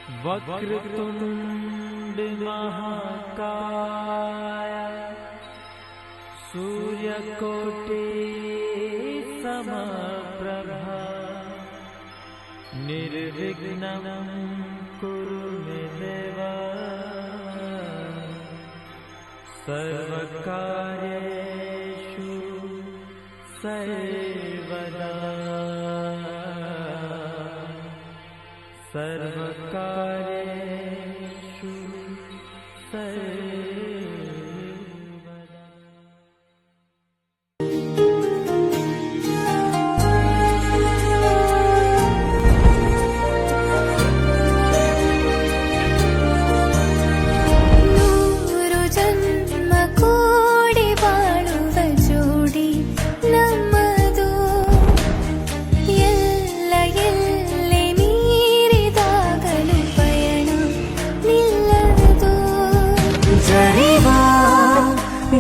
वक्रतुंड महाकाय सूर्यकोटि समप्रभा निर्विघ्नं कुरु मे देव सर्वकार्येषु सर्वदा सर्वकार्येषु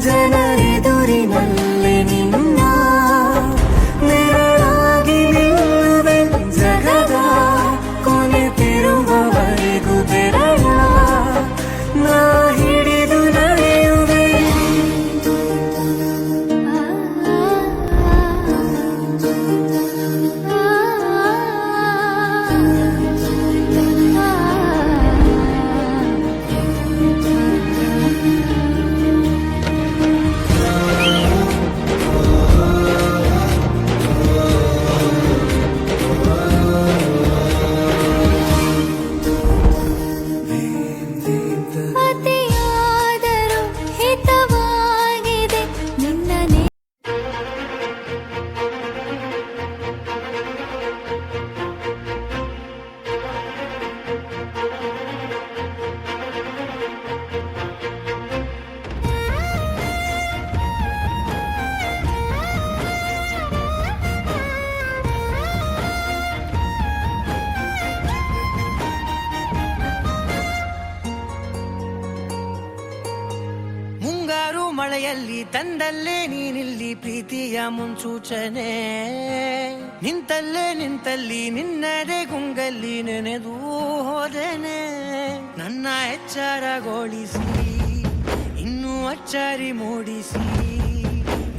ಜನರೆದುರಿನಲ್ಲಿ ನಿನ್ನ ನೆರಳಾಗಿ ನಿಲ್ಲುವೆ ಜಗದ ಕೊನೆತಿರುವವರೆಗೂ ಬೆರಳ ನಾ ಹಿಡಿದು ನಡೆಯುವೆ ಮಳೆಯಲ್ಲಿ ತಂದಲ್ಲೇ ನೀನಿಲ್ಲಿ ಪ್ರೀತಿಯ ಮುನ್ಸೂಚನೆ ನಿಂತಲ್ಲಿ ನಿನ್ನದೇ ಗುಂಗಲ್ಲಿ ನೆನೆದು ಹೋದೆನೆ ನನ್ನ ಎಚ್ಚರಗೊಳಿಸಿ ಇನ್ನೂ ಅಚ್ಚರಿ ಮೂಡಿಸಿ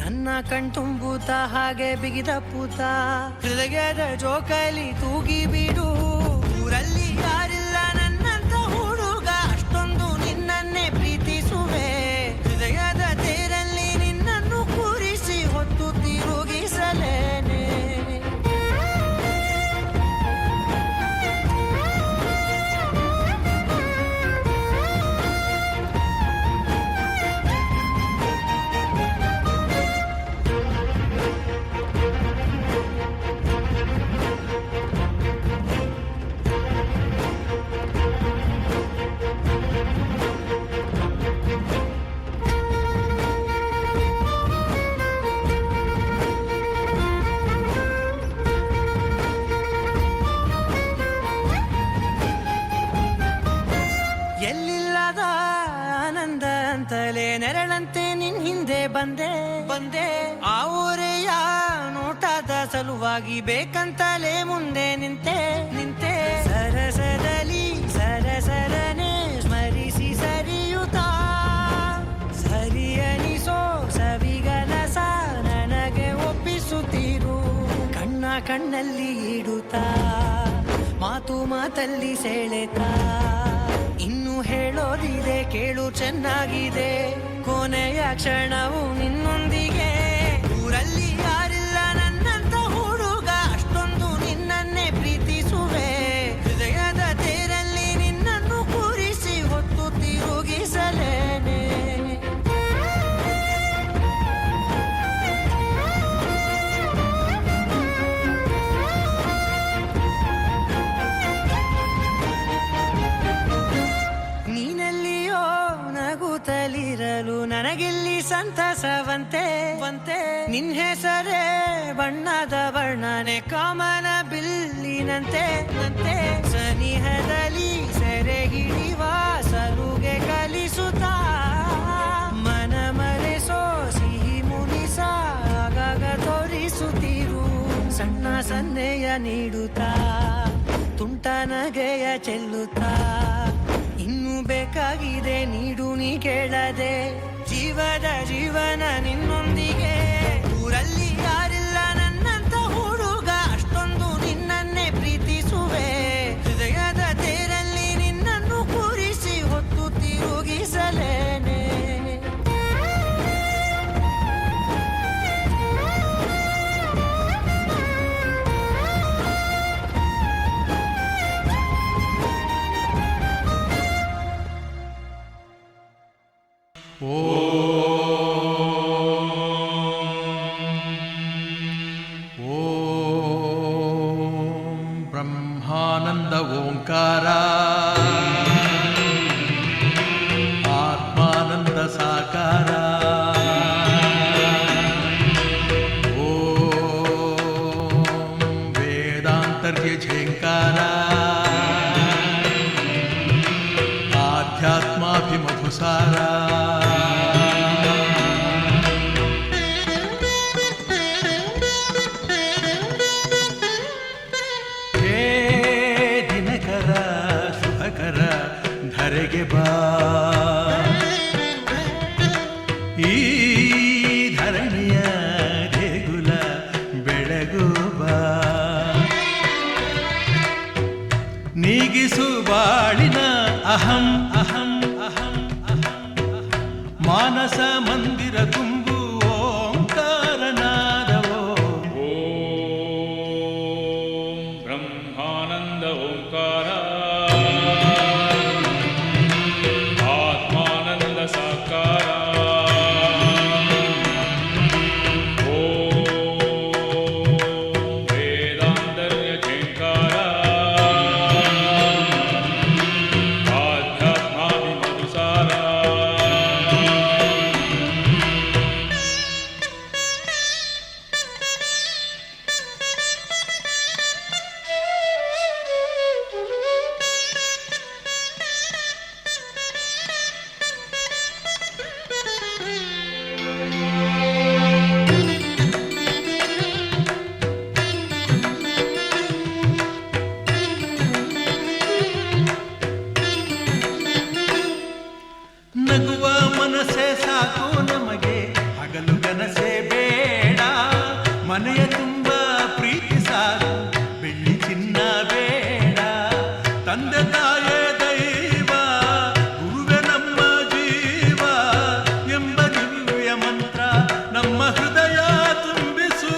ನನ್ನ ಕಣ್ತುಂಬುತ್ತ ಹಾಗೆ ಬಿಗಿದ ಪೂತ ಹೃದಯದ ಜೋಕಾಲಿ ತೂಗಿ ಬಿಡು ಊರಲ್ಲಿ ಯಾರಿಲ್ಲ ನನ್ನಂತ ಹುಡುಗ ಅಷ್ಟೊಂದು ನಿನ್ನನ್ನೇ ಪ್ರೀತಿಸುವೆ ಹೃದಯದ ತೇರಲ್ಲಿ ನಿನ್ನನ್ನು ಕೂರಿಸಿ ಹೊತ್ತು ತಿರುಗಿಸಲೇನೆ ಎಲ್ಲಿಲ್ಲದ ಆನಂದ ಅಂತಲೇ ನೆರಳಂತೆ ನಿನ್ ಹಿಂದೆ ಬಂದೆ ಆ ಊರೆಯ ನೋಟದ ಸಲುವಾಗಿ ಬೇಕಂತಲೇ ಮುಂದೆ ನಿಂತೆ ಸರಸದಲ್ಲಿ ಸರಸರನೆ ಸ್ಮರಿಸಿ ಸರಿಯುತ್ತ ಸರಿಯನಿಸೋ ಸವಿಗನಸ ನನಗೆ ಒಪ್ಪಿಸುತ್ತೀರು ಕಣ್ಣಲ್ಲಿ ಇಡುತ್ತಾ ಮಾತಲ್ಲಿ ಸೆಳೆತಾ ಇನ್ನು ಹೇಳೋದಿದೆ ಕೇಳು ಚೆನ್ನಾಗಿದೆ ಕೊನೆಯ ಕ್ಷಣವು ನಿನ್ನೊಂದಿಗೆ ಊರಲ್ಲಿ ಯಾರಿಲ್ಲ ನನ್ನಂತ ಹುಡುಗ ಅಷ್ಟೊಂದು ನಿನ್ನನ್ನೇ ಪ್ರೀತಿಸುವೆ ಹೃದಯದ ತೇರಲ್ಲಿ ನಿನ್ನನ್ನು ಕೂರಿಸಿ ಹೊತ್ತು ತಿರುಗಿಸಲೇನೆ ನಗುತ್ತಲಿರಲು ನನಗಿಲ್ಲಿ ಸಂತಸವಂತೆ ನಿನ್ ಹೆಸರೇ ಬಣ್ಣದ ವರ್ಣನೆ ಕಾಮನ ಬಿಲ್ಲಿನಂತೆ ಸನಿಹದಲ್ಲಿ ಸೆರೆ ಹಿಡಿವ ಸಲುಗೆ ಕಲಿಸುತ್ತಾ ಮನ ಮರೆಸೋ ಸಿಹಿ ಮುನಿಸ ಆಗಾಗ ತೋರಿಸುತ್ತಿರು ಸಣ್ಣ ಸನ್ನೆಯ ನೀಡುತ್ತಾ ತುಂಟ ನಗೆಯ ಚೆಲ್ಲುತ್ತಾ ಇನ್ನು ಬೇಕಾಗಿದೆ ನೀಡು ನೀ ಕೇಳದೆ ಜೀವದ ಜೀವನ ನಿನ್ನೊಂದಿಗೆ ಊರಲ್ಲಿ ಯಾರಿಲ್ಲ ನನ್ನಂತ ಹುಡುಗ ಅಷ್ಟೊಂದು ನಿನ್ನನ್ನೇ ಪ್ರೀತಿಸುವೆ ಹೃದಯದ ತೇರಲ್ಲಿ ನಿನ್ನನ್ನು ಕೂರಿಸಿ ಹೊತ್ತು ತಿರುಗಿಸಲೇನೆ ಬ್ರಹ್ಮಾನಂದ ಓಂಕಾರ ಆತ್ಮಾನಂದ ಸಾಕಾರ ಓಂ ವೇದಾಂತರ್ಯ ಝೇಂಕಾರ ಆಧ್ಯಾತ್ಮಾಭಿಮಧುಸಾರ ಧರೆಗೆ ಬಾ ಈ ಧರಣಿಯ ದೇಗುಲ ಬೆಳಗು ಬಾ ನೀಗಿಸು ಬಾಳಿನ ಅಹಂ ಅಹಂ ಅಹಂ ಅಹಂ ಮಾನಸ ಮಂದಿರ ತುಂಬು ಓಂಕಾರನಾದವೋ ಓಂ ಬ್ರಹ್ಮಾನಂದ ಓಂಕಾರ ಸಾಕಾರ ಓಂ ವೇದಾಂತರ್ಯ ಝೇಂಕಾರ ಆಧ್ಯಾತ್ಮಾಭಿಮಧುಸಾರ ನಗುವ ಮನಸ್ಸೇ ಸಾಕು ನಮಗೆ ಹಗಲು ಕನಸೇ ಬೇಡ ಮನೆಯ ತುಂಬ ಪ್ರೀತಿ ಸಾಕು ಬೆಳ್ಳಿ ಚಿನ್ನ ಬೇಡ ತಂದೆ ತಾಯೇ ದೈವ ಗುರುವೆ ನಮ್ಮ ಜೀವ ಎಂಬ ದಿವ್ಯ ಮಂತ್ರ ನಮ್ಮ ಹೃದಯ ತುಂಬಿಸು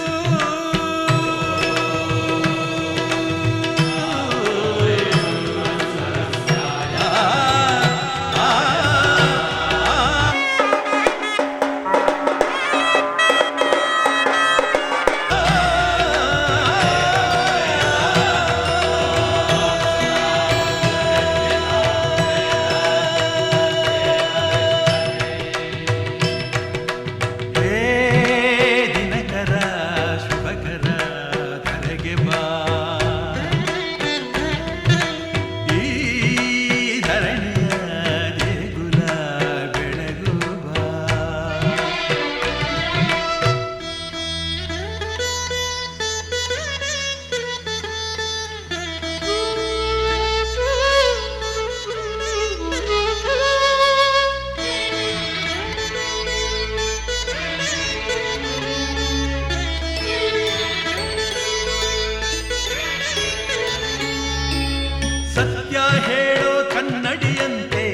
ಸತ್ಯ ಹೇಳೋ ಕನ್ನಡಿಯಂತೆ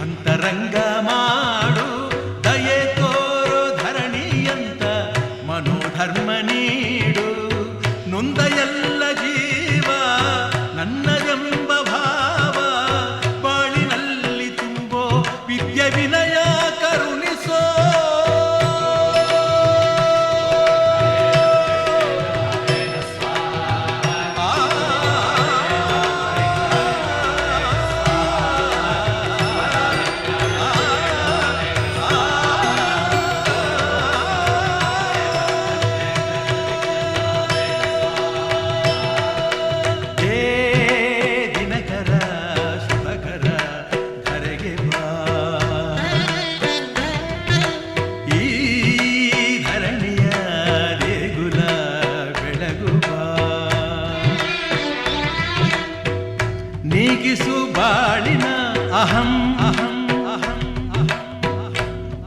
ಅಂತರಂಗ ಮಾಡು ದಯೆ ತೋರೋ ಧರಣಿಯಂತ ಮನೋಧರ್ಮ ನೀಡು ನೊಂದ ಎಲ್ಲ ಜೀವ ನನ್ನದೆಂಬ ಭಾವ ಬಾಳಿನಲ್ಲಿ ತುಂಬೋ ವಿದ್ಯೆ ವಿನಯ ಕರುಣಿಸೋ ನೀಗಿಸು ಬಾಳಿನ ಅಹಂ ಅಹಂ ಅಹಂ ಅಹಂ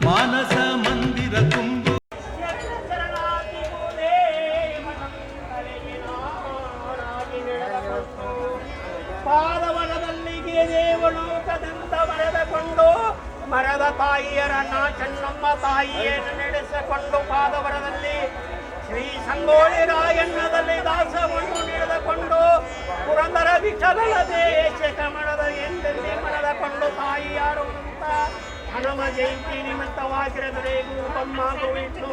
ಮಾನಸ ಮಂದಿರ ತುಂಬು ಪಾದವನದಲ್ಲಿಗೆ ದೇವಳು ಕದಂತ ಬರೆದುಕೊಂಡು ಮರದ ತಾಯಿಯರನ್ನ ಚೆನ್ನಮ್ಮ ತಾಯಿಯನ್ನು ನಡೆಸಿಕೊಂಡು ಪಾದವರದಲ್ಲಿ ಶ್ರೀ ಸಂಗೋಳಿ ರಾಯಣ್ಣದಲ್ಲಿ ದಾಸವನ್ನು ನಡೆದುಕೊಂಡು ಪುರಂದರ ವಿಠಲನ ದೇಶ ಕಮಲದ ಎಂದಲ್ಲಿ ಮನದಕೊಂಡು ತಾಯಿಯಾರು ಅಂತ ಹನುಮ ಜಯಂತಿ ನಿಮಿತ್ತವಾಗಿರದರೆ ಗೂಪಮ್ಮ ಗೋವಿಂದು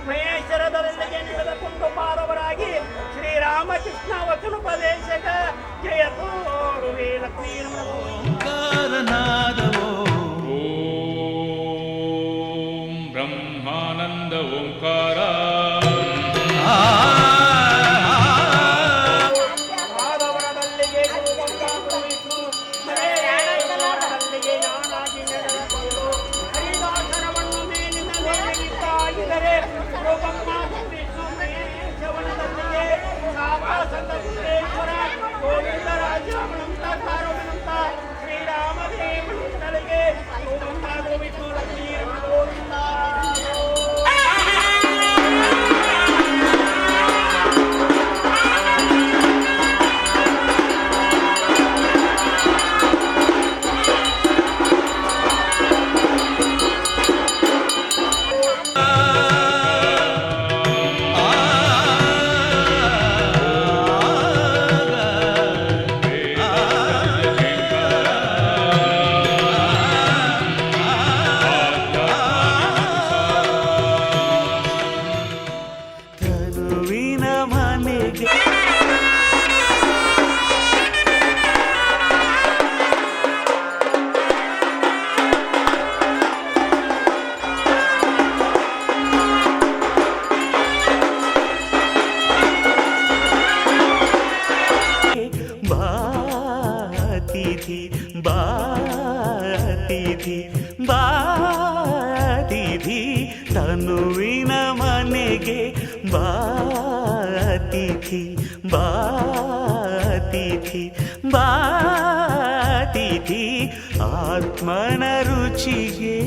ಮಹೇಶ್ವರದಲ್ಲಿಗೆ ನಡೆದುಕೊಂಡು ಪಾದವರಾಗಿ ಶ್ರೀರಾಮಕೃಷ್ಣ ವಚನೋಪದೇಶಕ ಜಯತೋರುವೆ ಲಕ್ಷ್ಮೀ ಕಾರನಾದವೋ ಓಂ ಬ್ರಹ್ಮಾನಂದ ಓಂಕಾರ ಪಾದವರದಲ್ಲಿಗೆ ಗೂಪಮ್ಮ ಗೋವಿಂದು ಮಹೇಶ್ವರದಲ್ಲಿಗೆ ನಾನಾಗಿ ನಡೆದುಕೊಂಡು ಹರಿದಾಸರವನ್ನು ಮೇಲಿನಲ್ಲಿ ಹಿಡಿತಾಗಿದರೆ ಗೂಪಮ್ಮ ಗೋವಿಂದು ಮಹೇಶ್ವರದಲ್ಲಿಗೆ ಸಾಕಾಸಂದೇಶ್ವರ ಗೋವಿಂದರಾಜಾಮನಂತ ಕಾರುಣಂತ ಶ್ರೀರಾಮದೇವನಿಗೆ ಗೂಪಮ್ಮ ಗೋವಿಂದು ಲಕ್ಷ್ಮೀ ಗೋವಿಂದ ತನುವಿನ ಮನೆಗೆ ಬಾತಿಥಿ ಬಾತಿಥಿ ಬಾತಿಥಿ ತನುವಿನ ಮನೆಗೆ ಬಾತಿಥಿ ಬಾತಿಥಿ ಬಾತಿಥಿ ಆತ್ಮನ ರುಚಿಗೆ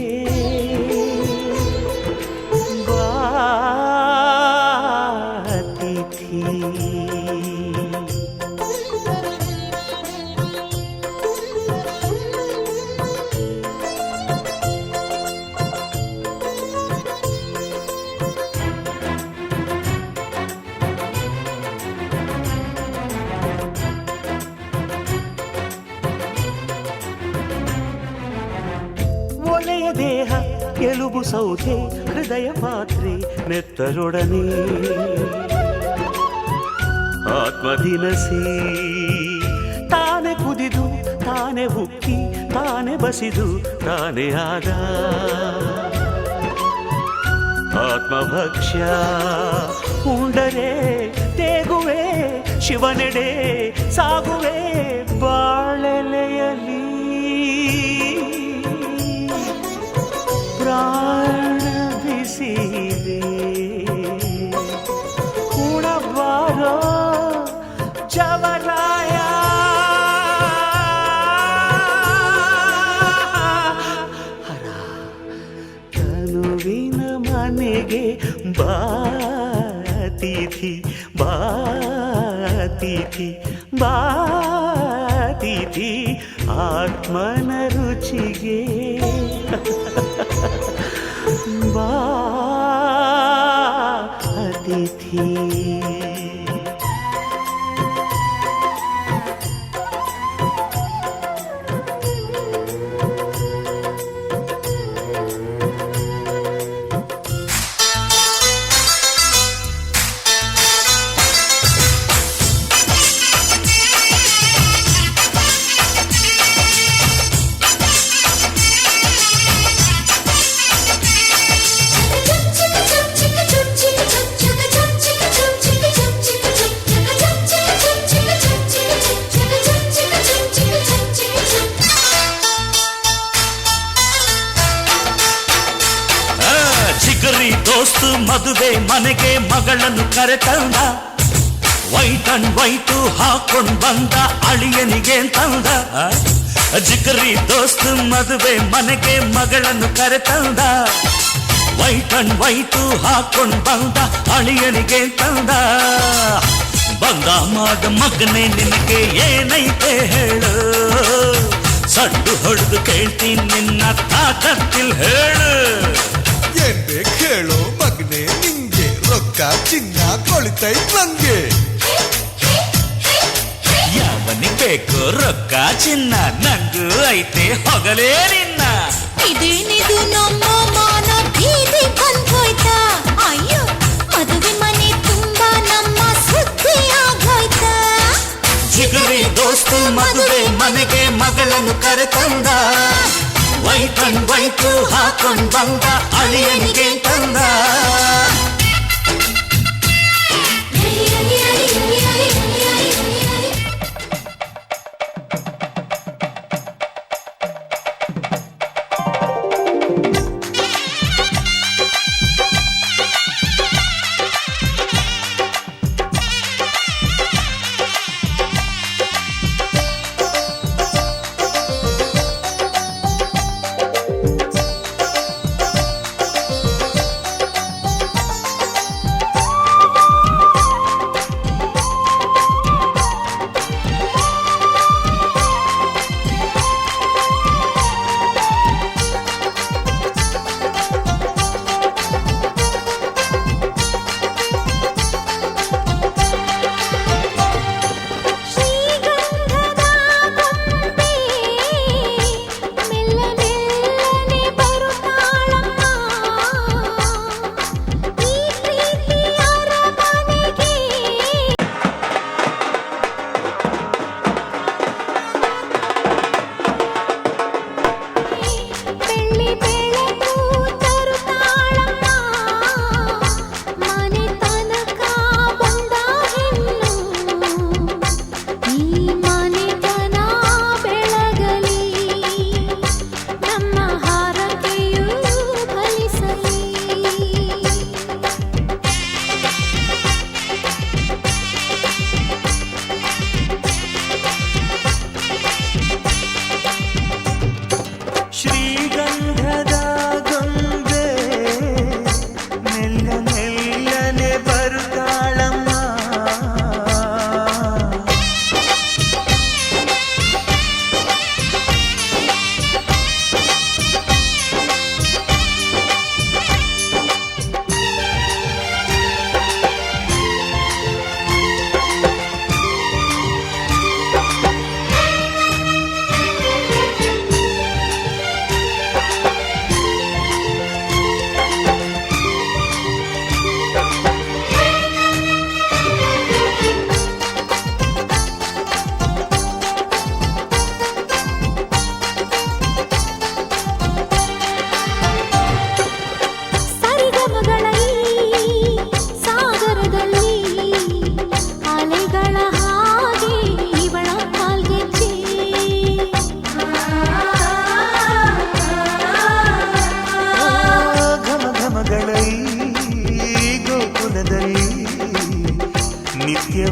ಬಾತಿಥಿ ಒಲೆಯ ದೇಹ ಎಲುಬು ಸೌಧೆ ಹೃದಯ ಪಾತ್ರೆ ನೆತ್ತರೊಡನೆ ಆತ್ಮದಿನಸಿ ತಾನೆ ಕುದಿದು ತಾನೆ ಉಕ್ಕಿ ತಾನೆ ಬಸಿದು ತಾನೆ ಆದ ಆತ್ಮಭಕ್ಷ್ಯ ಉಂಡರೆ ತೇಗುವೆ ಶಿವನೆಡೆ ಸಾಗುವೆ ಬಾಳೆಲೆಯಲಿ ಪ್ರಾಣ ಬಿಸಿದೆ ಉಣಬಾರೋ ಜವರಾಯ ಹರ ತನುವಿನ ಮನೆಗೆ ಬಾತಿಥಿ ಬಾತಿಥಿ ಬಾತಿಥಿ ಆತ್ಮನ ರುಚಿಗೆ ಬಾ ಅತಿಥಿ ದೋಸ್ತು ಮದುವೆ ಮನೆಗೆ ಮಗಳನ್ನು ಕರೆತಂದ ವೈಟ್ ಅಂಡ್ ವೈಟು ಹಾಕೊಂಡ್ ಬಂದ ಅಳಿಯನಿಗೆ ತಂದ ಜಿಗರಿ ದೋಸ್ತು ಮದುವೆ ಮನೆಗೆ ಮಗಳನ್ನು ಕರೆತಂದ ವೈಟ್ ಅಂಡ್ ವೈಟು ಹಾಕೊಂಡ್ ಬಂದ ಅಳಿಯನಿಗೆ ತಂದ ಬಂದ ಮಗನೇ ನಿನಗೆ ಏನೈತೆ ಹೇಳು ಸಡ್ಡು ಹೊಡೆದು ಕೇಳ್ತೀನಿ ನಿನ್ನ ತಾಕತ್ತಿಲ್ ಹೇಳು ಏನ್ ಬೇಕು ಹೇಳು ಮಗನೆ ನಿಂಗೆ ರೊಕ್ಕ ಚಿನ್ನ ಕೊಳಿತೈತ್ ನಂಗೆ ಯಾವನಿಗೆ ಬೇಕು ರೊಕ್ಕ ಚಿನ್ನ ನಂಗೂ ಐತೆ ಹೊಗಲೇ ನಿನ್ನ ಇದೇನಿದು ನಮ್ಮ ಮಾನ ಬೀದಿ ಬಂದೋಯ್ತಾ ಅಯ್ಯೋ ಮದುವೆ ಮನೆ ತುಂಬಾ ನಮ್ಮ ಸುದ್ದಿ ಆಗೋಯ್ತಾ ಜಿಗರಿ ದೋಸ್ತು ಮದುವೆ ಮನೆಗೆ ಮಗಳನ್ನು ಕರೆತಂದ ವೈಟ್ ಅಂಡ್ ವೈಟು ಹಾಕೊಂಡ್ ಬಂದ ಅಳಿಯನಿಗೆ ತಂದ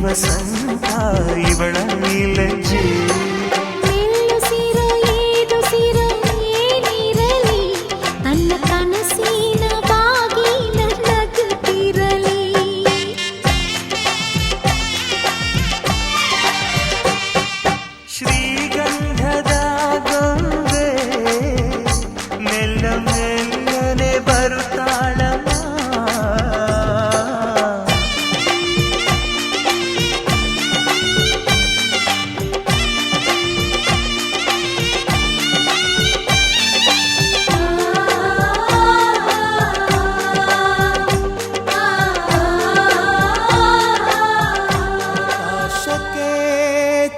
ವಸಂತ ಇವಳ ಲಜ್ಜೆ ಮೆಲ್ಲುಸಿರು ಏದುಸಿರು ಏನಿರಲಿ ನನ್ನ ಕನಸಿನ ಬಾಗಿಲ ನಗುತ್ತಿರಲಿ ಶ್ರೀಗಂಧದ ಗೊಂಬೆ ಮೆಲ್ಲ ಮೆಲ್ಲನೆ ಬರುತ್ತಾಳಮ್ಮ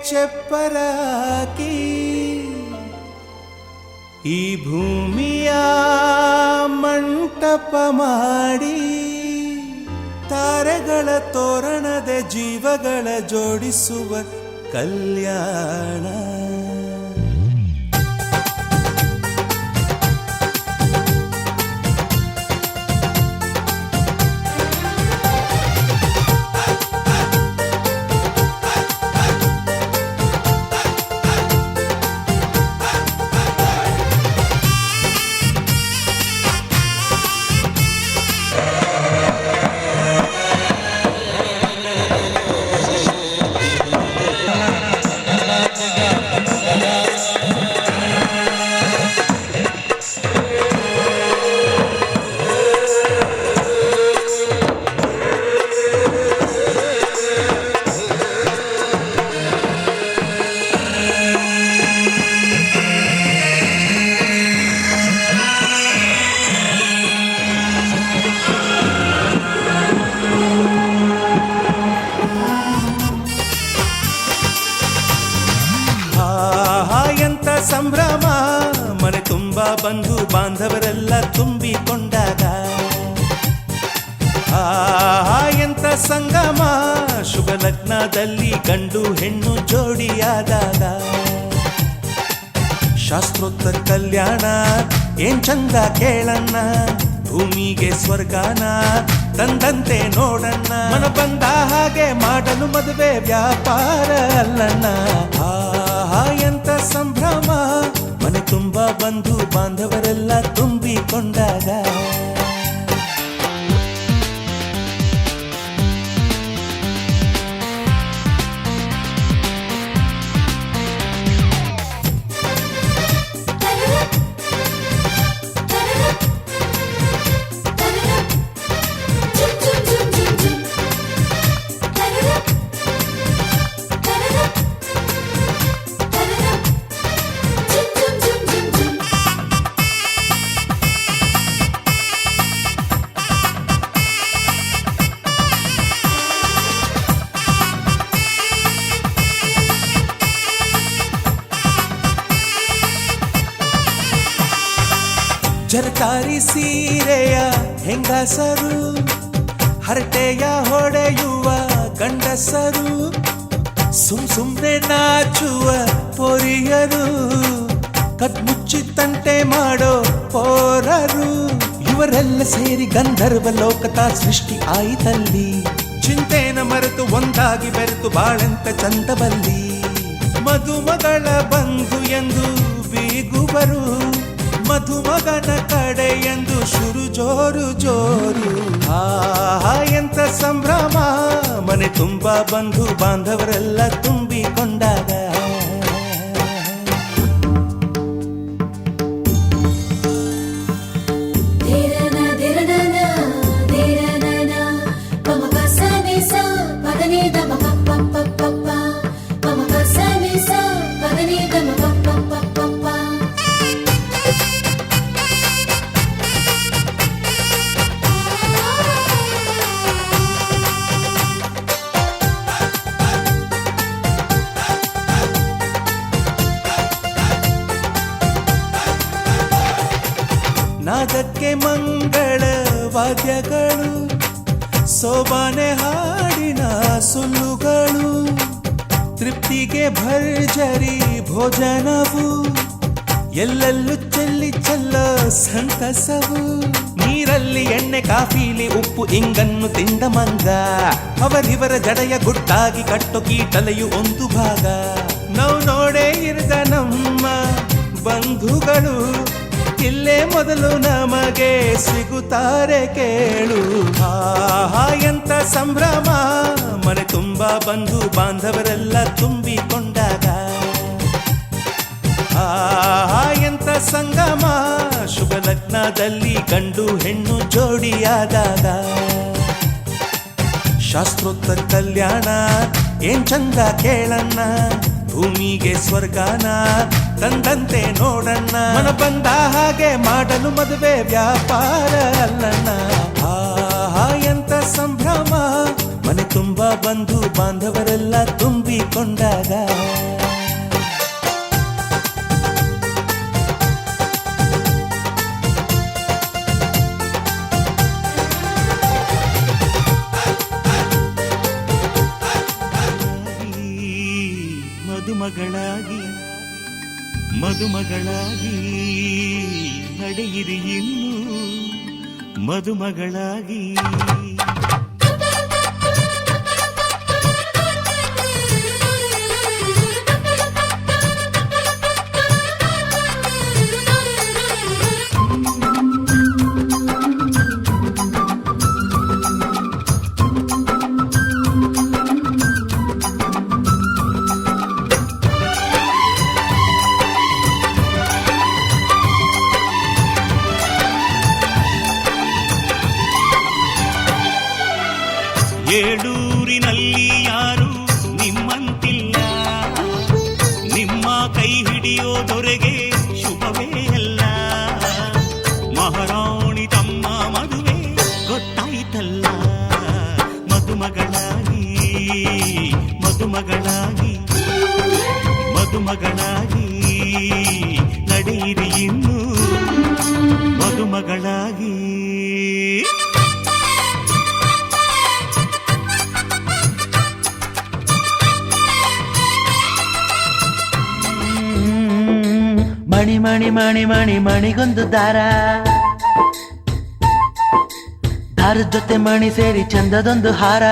చెప్పరాకి ಈ ಭೂಮಿಯ ಮಂಟಪ ಮಾಡಿ ತಾರೆಗಳ ತೋರಣದ ಜೀವಗಳ ಜೋಡಿಸುವ ಕಲ್ಯಾಣ ಸಂಭ್ರಮ ಮನೆ ತುಂಬ ಬಂಧು ಬಾಂಧವರೆಲ್ಲ ತುಂಬಿಕೊಂಡಾಗ ಎಂತ ಸಂಗಮ ಶುಭ ಲಗ್ನದಲ್ಲಿ ಗಂಡು ಹೆಣ್ಣು ಜೋಡಿಯಾದಾಗ ಶಾಸ್ತ್ರೋತ್ತರ ಕಲ್ಯಾಣ ಏನ್ ಚಂದ ಕೇಳಣ್ಣ ಭೂಮಿಗೆ ಸ್ವರ್ಗಾನ ತಂದಂತೆ ನೋಡಣ್ಣ ಮನ ಬಂದ ಹಾಗೆ ಮಾಡಲು ಮದುವೆ ವ್ಯಾಪಾರ ಅಲ್ಲಣ್ಣ ಎಂತ ಸಂಭ್ರಮ ಮನೆ ತುಂಬ ಬಂಧು ಬಾಂಧವರೆಲ್ಲ ತುಂಬಿಕೊಂಡಾಗ ಜರಕಾರಿ ಸೀರೆಯ ಹೆಂಗಸರು ಹರಟೆಯ ಹೊಡೆಯುವ ಗಂಡಸರು ಸುಮ್ನೆ ನಾಚುವ ಪೊರಿಯರು ಕದ್ಮುಚ್ಚಿ ತಂಟೆ ಮಾಡೋ ಪೋರರು ಇವರೆಲ್ಲ ಸೇರಿ ಗಂಧರ್ವ ಲೋಕದ ಸೃಷ್ಟಿ ಆಯಿತಲ್ಲಿ ಚಿಂತೆನ ಮರೆತು ಒಂದಾಗಿ ಬೆರೆತು ಬಾಳೆಂತ ಚಂದವಲ್ಲಿ ಮದುಮಗಳ ಬಂಧು ಎಂದು ಬೀಗುವರು ಮಧುಮಗನ ಕಡೆ ಎಂದು ಶುರು ಜೋರು ಜೋರು ಎಂತ ಸಂಭ್ರಮ ಮನೆ ತುಂಬ ಬಂಧು ಬಾಂಧವರೆಲ್ಲ ತುಂಬಿಕೊಂಡಾಗ ನಾದಕ್ಕೆ ಮಂಗಳ ವಾದ್ಯಗಳು ಸೋಬಾನೆ ಹಾಡಿನ ಸುಳ್ಳುಗಳು ತೃಪ್ತಿಗೆ ಭರ್ಜರಿ ಭೋಜನವು ಎಲ್ಲೆಲ್ಲೂ ಚೆಲ್ಲಿ ಚೆಲ್ಲ ಸಂತಸವು ನೀರಲ್ಲಿ ಎಣ್ಣೆ ಕಾಫಿಲಿ ಉಪ್ಪು ಇಂಗನ್ನು ತಿಂದ ಮಂಗ ಅವರಿವರ ಜಡೆಯ ಗುಟ್ಟಾಗಿ ಕಟ್ಟು ಕೀಟಲೆಯು ಒಂದು ಭಾಗ ನಾವು ನೋಡೇ ಇರದ ನಮ್ಮ ಬಂಧುಗಳು ಇಲ್ಲೇ ಮೊದಲು ನಮಗೆ ಸಿಗುತ್ತಾರೆ ಕೇಳು ಎಂತ ಸಂಭ್ರಮ ಮನೆ ತುಂಬ ಬಂಧು ಬಾಂಧವರೆಲ್ಲ ತುಂಬಿಕೊಂಡಾಗ ಎಂತ ಸಂಗಮ ಶುಭ ಲಗ್ನದಲ್ಲಿ ಗಂಡು ಹೆಣ್ಣು ಜೋಡಿಯಾದಾಗ ಶಾಸ್ತ್ರೋತ್ತರ ಕಲ್ಯಾಣ ಏನ್ ಚಂದ ಕೇಳಣ್ಣ ಭೂಮಿಗೆ ಸ್ವರ್ಗಾನ ತಂದಂತೆ ನೋಡಣ್ಣ ಮನ ಬಂದ ಹಾಗೆ ಮಾಡಲು ಮದುವೆ ವ್ಯಾಪಾರ ಅಲ್ಲಣ್ಣ ಎಂತ ಸಂಭ್ರಮ ಮನೆ ತುಂಬ ಬಂಧು ಬಾಂಧವರೆಲ್ಲ ತುಂಬಿಕೊಂಡಾಗ ಮದುಮಗಳಾಗಿ ನಡೆಯಿರಿ ಇನ್ನು ಮದುಮಗಳಾಗಿ ಏಳೂರಿನಲ್ಲಿ ಯಾರು ನಿಮ್ಮಂತಿಲ್ಲ ನಿಮ್ಮ ಕೈ ಹಿಡಿಯೋ ದೊರೆಗೆ ಶುಭವೇ ಅಲ್ಲ ಮಹಾರಾಣಿ ತಮ್ಮ ಮದುವೆ ಗೊತ್ತಾಯ್ತಲ್ಲ ಮದುಮಗಳಾಗಿ ಮದುಮಗಳಾಗಿ ಮದುಮಗಳಾಗಿ ನಡೆಯಿರಿ ಇನ್ನು ಮದುಮಗಳಾಗಿ. ಮಣಿ ಮಣಿ ಮಣಿ ಮಣಿ ಮಣಿಗೊಂದು ದಾರ, ದಾರದ ಜೊತೆ ಮಣಿ ಸೇರಿ ಚಂದದೊಂದು ಹಾರ.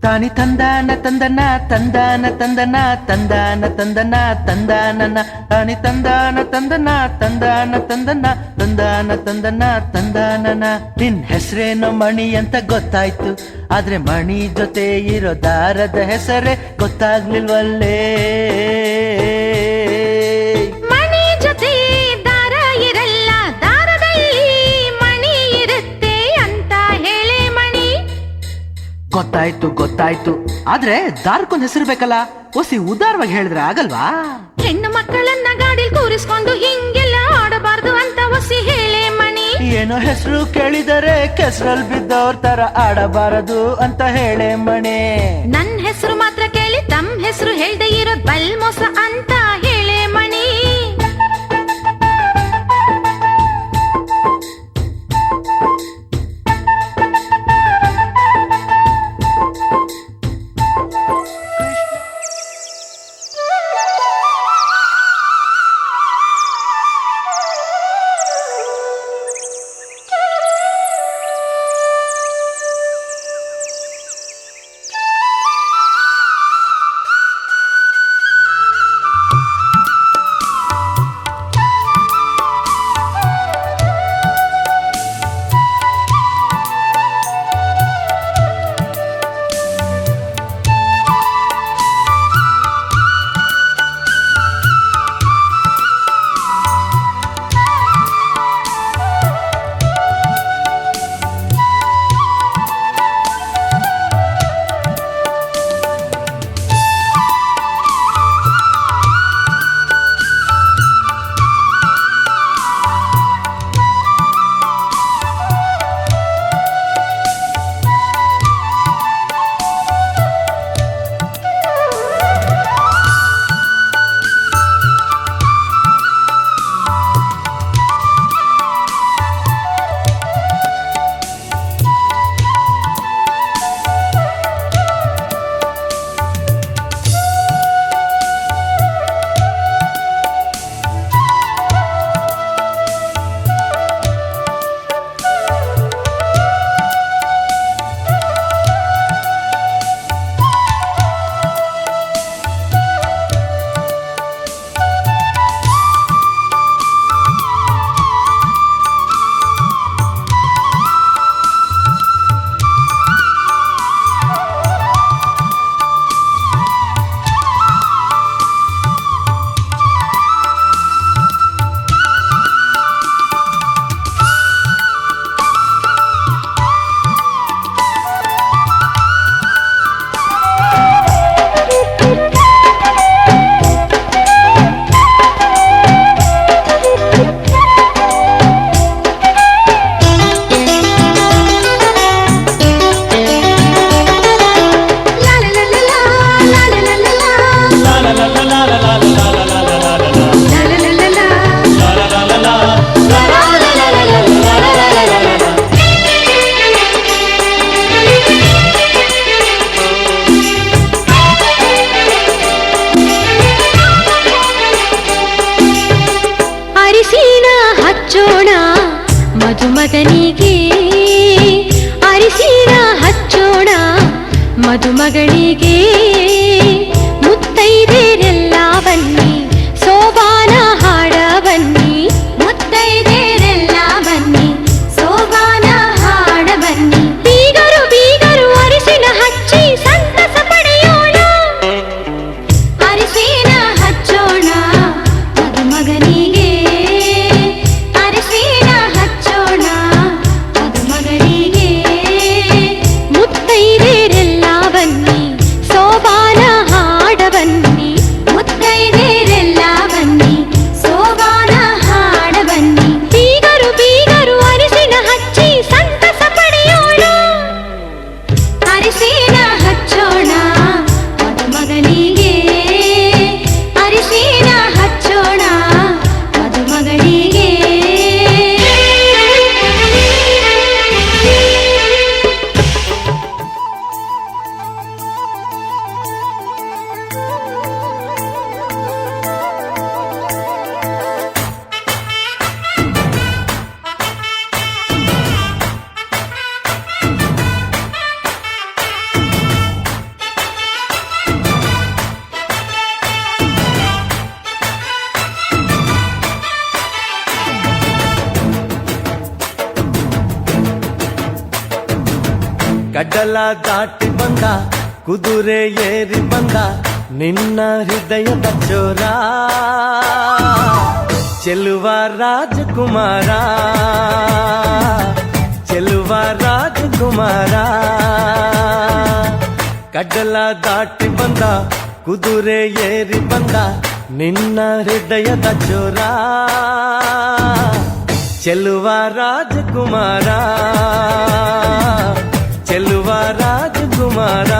ತಾನಿ ತಂದಾನ ತಂದನ ತಂದಾನ ತಂದನ ತಂದಾನ ತಂದನ ತಂದಾನನ ತಾನಿ ತಂದಾನ ತಂದನ ತಂದಾನ ತಂದನ ತಂದಾನ ತಂದನ ತಂದಾನನ. ನಿನ್ ಹೆಸರೇನೋ ಮಣಿ ಅಂತ ಗೊತ್ತಾಯ್ತು, ಆದ್ರೆ ಮಣಿ ಜೊತೆ ಇರೋ ದಾರದ ಹೆಸರೇ ಗೊತ್ತಾಗ್ಲಿಲ್ವಲ್ಲೇ. ಮಣಿ ಜೊತೆ ದಾರ ಇರಲ್ಲ, ದಾರದಲ್ಲಿ ಮಣಿ ಇರುತ್ತೆ ಅಂತ ಹೇಳೆ ಮಣಿ. ಗೊತ್ತಾಯ್ತು ಗೊತ್ತಾಯ್ತು, ಆದ್ರೆ ದಾರಕ್ಕೊಂದು ಹೆಸರು ಬೇಕಲ್ಲ, ಒಸಿ ಉದಾರವಾಗಿ ಹೇಳಿದ್ರೆ ಆಗಲ್ವಾ? ಹೆಣ್ಣು ಮಕ್ಕಳನ್ನ ಗಾಡಿಲ್ ಕೂರಿಸ್ಕೊಂಡು ಹಿಂಗೆಲ್ಲ ಆಡಬಾರ್ದು ಅಂತ ಒಸಿ ಹೇಳೆ ಮಣಿ. ಏನೋ ಹೆಸರು ಕೇಳಿದರೆ ಕೆಸರಲ್ಲಿ ಬಿದ್ದವ್ರ ತರ ಆಡಬಾರದು ಅಂತ ಹೇಳೆ ಮಣಿ. ನನ್ ಹೆಸರು ಮಾತ್ರ ಕೇಳಿ ತಮ್ಮ ಹೆಸರು ಹೇಳ್ದೆ ಇರೋದ್ ಬಲ್ ಮೋಸ ಅಂತ ಹೇಳೆ ಮಣಿ. ಮಗನಿಗೆ ಅರಿಶಿನ ಹಚ್ಚೋಣ ಮದುಮಗಳಿಗೆ ಮುತ್ತೈದೆರೆಲ್ಲ ಬನ್ನಿ ಸೋಬಾನ ಹಾಡ ಬನ್ನಿ ಮುತ್ತೈದೆರೆಲ್ಲ ಬನ್ನಿ ಸೋಬಾನ ಹಾಡ ಬನ್ನಿ ಬೀಗರು ಬೀಗರು ಅರಿಶಿನ ಹಚ್ಚಿ ಸಂತಸ ಪಡೆಯೋಣ ಅರಿಶಿನ ಹಚ್ಚೋಣ ಮದುಮಗನಿಗೆ ಅರಿಶಿನ ಹಚ್ಚೋಣ ಮದುಮಗನಿಗೆ ಮುತ್ತೈದೆರೆಲ್ಲ ಬನ್ನಿ ಸೋಬಾನ ಕಡಲ ದಾಟಿ ಬಂದ ಕುದುರೆ ಏರಿ ಬಂದ ನಿನ್ನ ಹೃದಯದ ಚೋರ ಚೆಲುವ ರಾಜಕುಮಾರ ಚೆಲುವ ರಾಜಕುಮಾರ ಕಡಲ ದಾಟಿ ಬಂದ ಕುದುರೆ ಏರಿ ಬಂದ ನಿನ್ನ ಹೃದಯದ ಚೋರ ಚೆಲುವ ರಾಜಕುಮಾರ ಚೆಲುವ ರಾಜಕುಮಾರ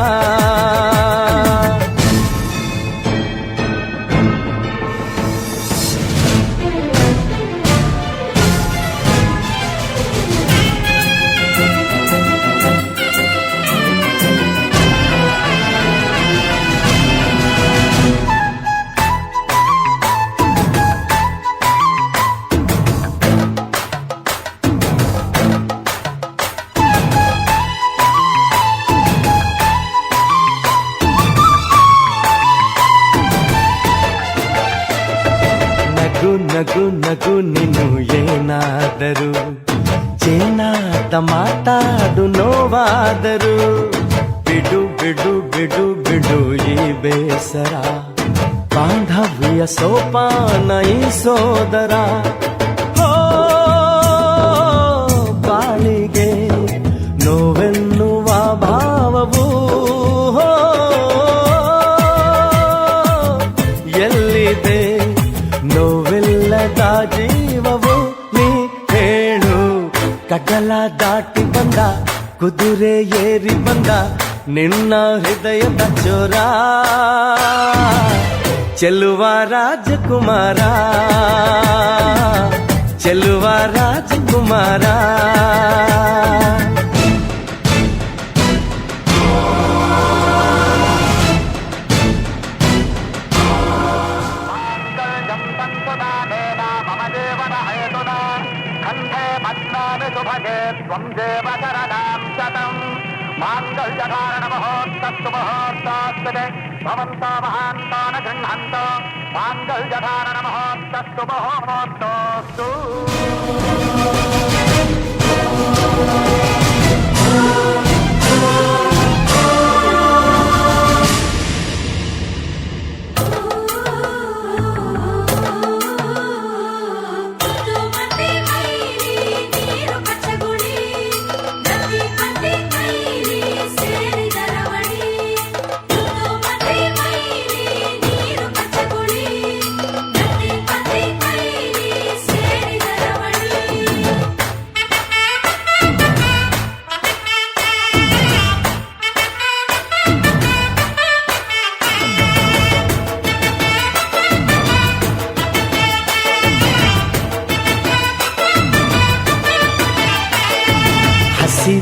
ನಗು ನಗು ನೀನು ಏನಾದರೂ ಚೇನಾದ ಮಾತಾಡು ನೋವಾದರು ಬಿಡು ಬಿಡು ಬಿಡು ಬಿಡು ಈ ಬೇಸರ ಬಾಂಧವ್ಯ ಸೋಪಾನ ಈ ಸೋದರ ಹೋ ಬಾಳಿಗೆ ನೋವೆನ್ನುವ ಭಾವವು ಎಲ್ಲಿದೆ ನೋವೆಲ್ಲದ ಜೀವವು ನೀ ಹೇಳು ಕಡಲ ದಾಟಿ ಬಂದ ಕುದುರೆ ಏರಿ ಬಂದ ನಿನ್ನ ಹೃದಯದ ಚೋರ ಚೆಲುವ ರಾಜಕುಮಾರ ಚೆಲುವ ರಾಜಕುಮಾರ त्वं देव शरणां शतं माङ्गल्यधारणमहोत्तस्तु महोत्तास्तुते भवन्तो महान्तो न गृह्णन्तो माङ्गल्यधारणमहोत्तस्तु महोत्तोऽस्तु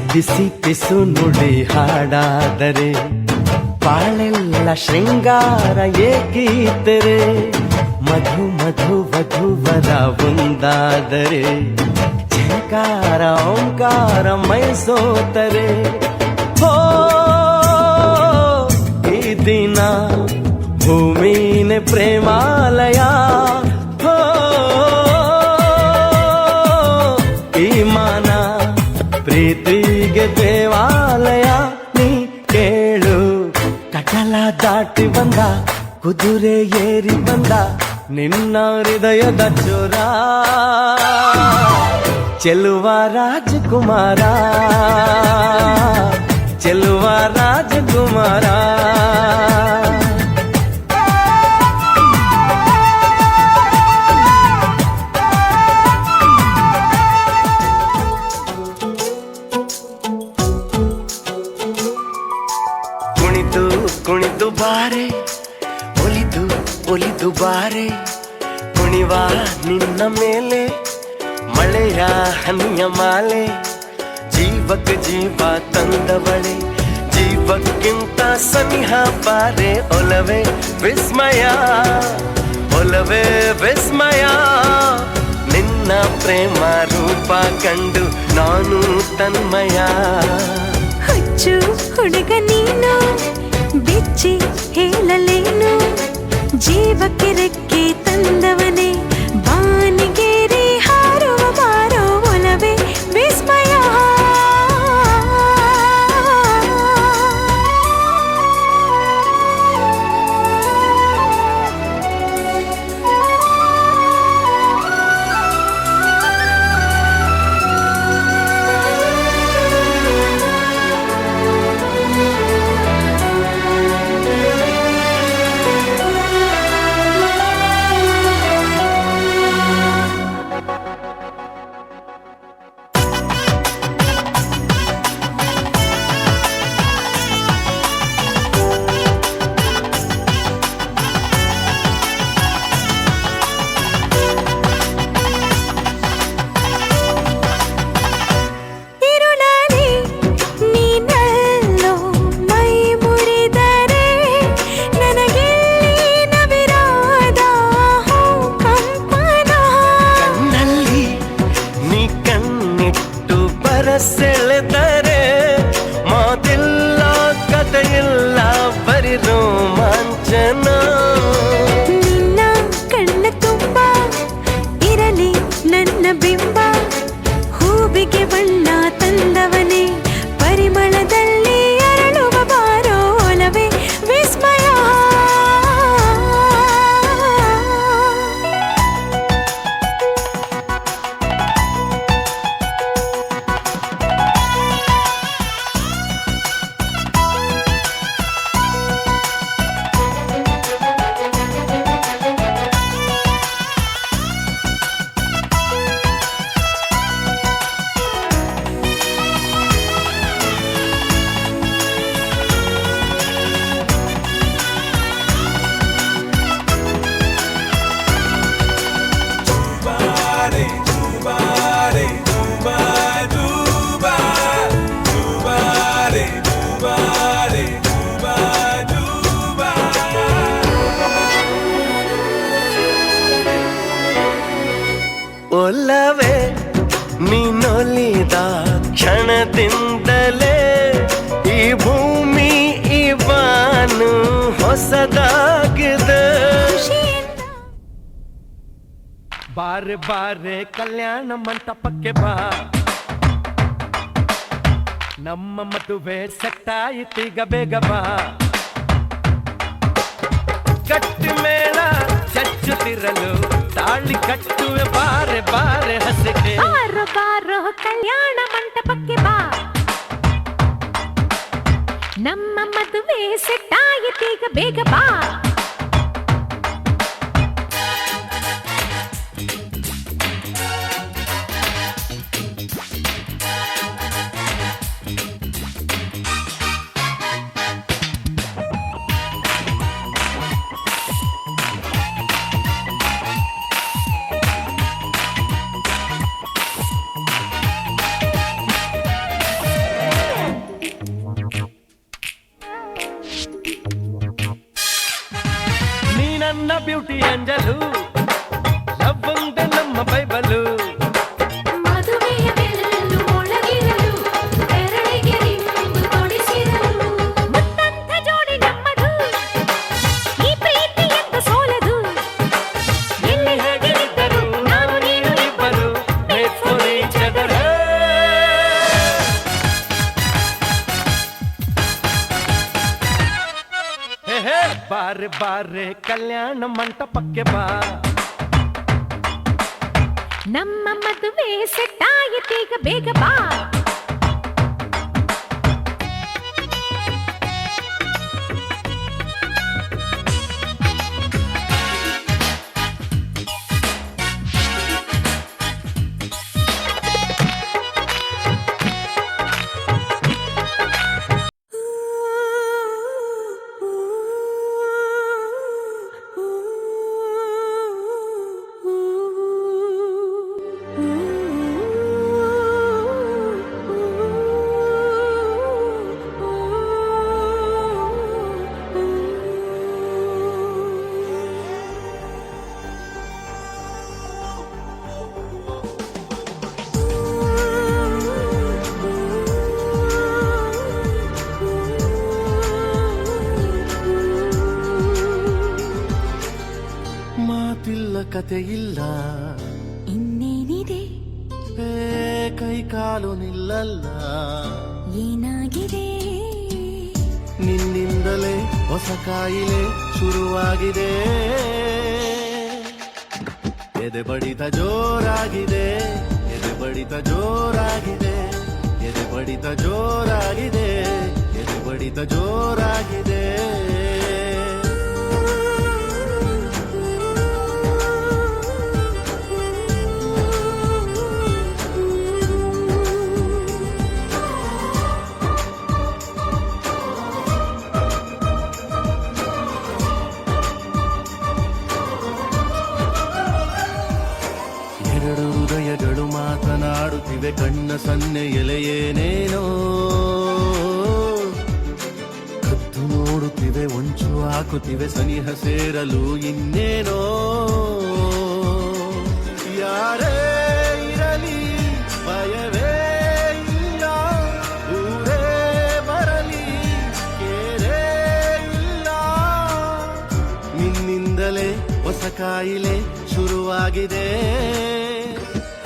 ಬಿಸಿ ಪಿಸು ನುಡಿ ಹಾಡಾದರೆ ಬಾಳೆಲ್ಲ ಶೃಂಗಾರ ಏಕೀತರೆ ಮಧು ಮಧು ವಧುವರ ಒಂದಾದರೆ ಝಂಕಾರ ಓಂಕಾರ ಮೈಸೋತರೆ ಹೋ ಈ ದಿನ ಭೂಮಿನೇ ಪ್ರೇಮಾಲಯ ಹೋ ಈ ಮಾನ ಪ್ರೀತಿಗೆ ದೇವಾಲಯ ನೀ ಕೇಳು ಕಡಲ ದಾಟಿ ಬಂದ ಕುದುರೆ ಏರಿ ಬಂದ ನಿನ್ನ ಹೃದಯದ ಚೋರ ಚೆಲುವ ರಾಜಕುಮಾರ ಚೆಲುವ ರಾಜಕುಮಾರ ಕುಣಿದು ಬಾರೆ ಒಲಿದು ಒಲಿದು ಬಾರೆ ಕುಣಿವ ನಿನ್ನ ಮೇಲೆ ಮಳೆಯ ಹನಿಯ ಮಾಲೆ ಜೀವಕ್ಕೆ ಜೀವ ತಂದವಳೆ ಜೀವಕ್ಕಿಂತ ಸನಿಹ ಬಾರೆ ಒಲವೇ ವಿಸ್ಮಯ ಒಲವೇ ವಿಸ್ಮಯ ನಿನ್ನ ಪ್ರೇಮ ರೂಪ ಕಂಡು ನಾನು ತನ್ಮಯ ಹುಚ್ಚು ಹುಡುಗ ನೀನು ಬಿಚ್ಚಿ ಹೇಳಲೇನು ಜೀವಕ್ಕೆ ರೆಕ್ಕೆ ತಂದವನೇ ಬಾನಿಗೇರಿ ಹಾರುವ ಬಾರೋ ಒಲವೇ ವಿಸ್ಮಯ ಕ್ಷಣದಿಂದಲೇ ಈ ಭೂಮಿ ಈ ಬಾನು ಹೊಸದಾಗಿದೆ. ಬಾರೆ ಬಾರೆ ಕಲ್ಯಾಣ ಮಂಟಪಕ್ಕೆ ಬಾ, ನಮ್ಮ ಮದುವೆ ಸೆಟ್ಟಾಯಿತೀಗ ಬೇಗ ಬಾ. ಗಟ್ಟಿ ಮೇಳ ಚಚ್ಚುತ್ತಿರಲು ತಾಳಿ ಕಟ್ಟುವೆ ಬಾರೆ ಬಾರೆ ಹಸಿಗೆ. ಬಾರೋ ಬಾರೋ ಕಲ್ಯಾಣ ಮಂಟಪಕ್ಕೆ ಬಾ, ನಮ್ಮ ಮದುವೆ ಸೆಟ್ಟಾಯಿತೀಗ ಬೇಗ ಬಾ. ನನ್ನ ಬ್ಯೂಟಿ ಅಂಜಲು ಲವ್ವಂದೆ ನಮ್ಮ ಬೈಬಲು. ಮದುವೆಯ ಬೆಲ್ಲು ಒಳಗಿರಲು ಬೆರಳಿಗೆ ರಿಂಗು ತೊಡಿಸಿರಲು ಮುತ್ತಂತ ಜೋಡಿ ನಮ್ಮದು, ಈ ಪ್ರೀತಿ ಎಂದು ಸೋಲದು. ಎಲ್ಲಿ ಹೇಗಿದ್ದರು ನಾವು ನೀನು ಇಬ್ಬರು Made for each other. ಹೇ ಹೇ ಬಾರೆ ಬಾರೆ ಕಲ್ಯಾಣ ಮಂಟಪಕ್ಕೆ ಬಾ, ನಮ್ಮ ಮದುವೆ ಸೆಟ್ಟಾಯಿತೀಗ ಬೇಗ ಬಾ. ಮಾತಿಲ್ಲ ಕತೆ ಇಲ್ಲ ಇನ್ನೇನಿದೆ, ಕೈ ಕಾಲು ನಿಲ್ಲಲ್ಲ, ಏನಾಗಿದೆ, ನಿನ್ನಿಂದಲೇ ಹೊಸ ಕಾಯಿಲೆ ಶುರುವಾಗಿದೆ. ಎದೆ ಬಡಿತ ಜೋರಾಗಿದೆ, ಎದೆ ಬಡಿತ ಜೋರಾಗಿದೆ, ಎದೆ ಬಡಿತ ಜೋರಾಗಿದೆ, ಎದೆ ಬಡಿತ ಜೋರಾಗಿದೆ. ಎರಡು ಹೃದಯಗಳು ಮಾತನಾಡುತ್ತಿವೆ, ಕಣ್ಣ ಸನ್ನೆ ಎಲೆಯೇನೇನೋ ಕದ್ದು ನೋಡುತ್ತಿವೆ, ಒಂಚು ಹಾಕುತ್ತಿವೆ, ಸನಿಹ ಸೇರಲು ಇನ್ನೇನೋ. ಯಾರೇ ಇರಲಿ ಭಯವೇ ಇಲ್ಲ, ಊರೇ ಬರಲಿ ಕೇರೇ ಇಲ್ಲ, ನಿನ್ನಿಂದಲೇ ಹೊಸ ಕಾಯಿಲೆ ಶುರುವಾಗಿದೆ.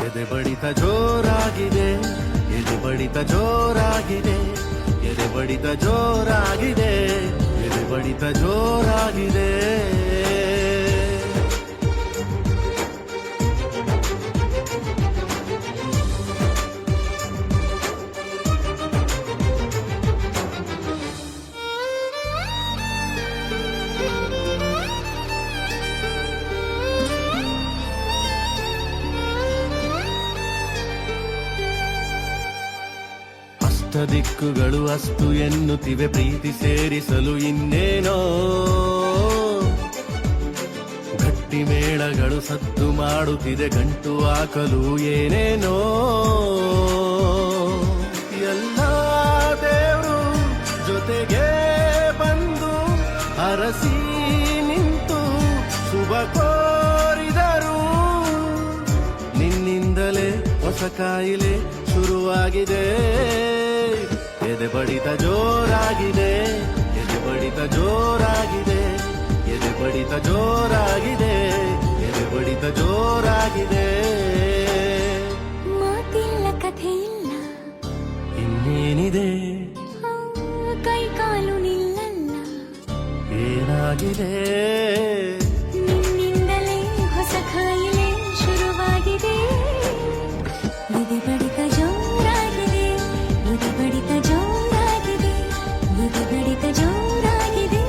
ಎದೆ ಬಡಿತ ಜೋರಾಗಿದೆ, ಎದೆ ಬಡಿತ ಜೋರಾಗಿದೆ, ಎದೆ ಬಡಿತ ಜೋರಾಗಿದೆ, ಎದೆ ಬಡಿತ ಜೋರಾಗಿದೆ. ದಿಕ್ಕುಗಳು ಅಸ್ತು ಎನ್ನುತ್ತಿವೆ, ಪ್ರೀತಿ ಸೇರಿಸಲು ಇನ್ನೇನೋ. ಗಟ್ಟಿ ಮೇಳಗಳು ಸತ್ತು ಮಾಡುತ್ತಿದೆ, ಗಂಟು ಹಾಕಲು ಏನೇನೋ. ಎಲ್ಲ ದೇವರು ಜೊತೆಗೆ ಬಂದು ಹರಸಿ ನಿಂತು ಶುಭ ಕೋರಿದರು, ನಿನ್ನಿಂದಲೇ ಹೊಸ ಕಾಯಿಲೆ ಶುರುವಾಗಿದೆ, ಎದೆ ಬಡಿತ ಜೋರಾಗಿದೆ, ಎದೆ ಬಡಿತ ಜೋರಾಗಿದೆ, ಎದೆ ಬಡಿತ ಜೋರಾಗಿದೆ, ಎದೆ ಬಡಿತ ಜೋರಾಗಿದೆ. ಮಾತಿಲ್ಲ ಕಥೆ ಇಲ್ಲ, ಇನ್ನೇನಿದೆ ಕೈ ಕಾಲು ನಿಲ್ಲಲ್ಲ, ಏನಾಗಿದೆ ನಿನ್ನಿಂದಲೇ ಹೊಸ ಕಾಯಿಲೆ ಶುರುವಾಗಿದೆ. ಎದೆ ಬಡಿತ ಜೋರಾಗಿದೆ, ಎದೆ ಬಡಿತ ಜೋರಾಗಿದೆ, ಎದೆ ಬಡಿತ ಜೋರಾಗಿದೆ,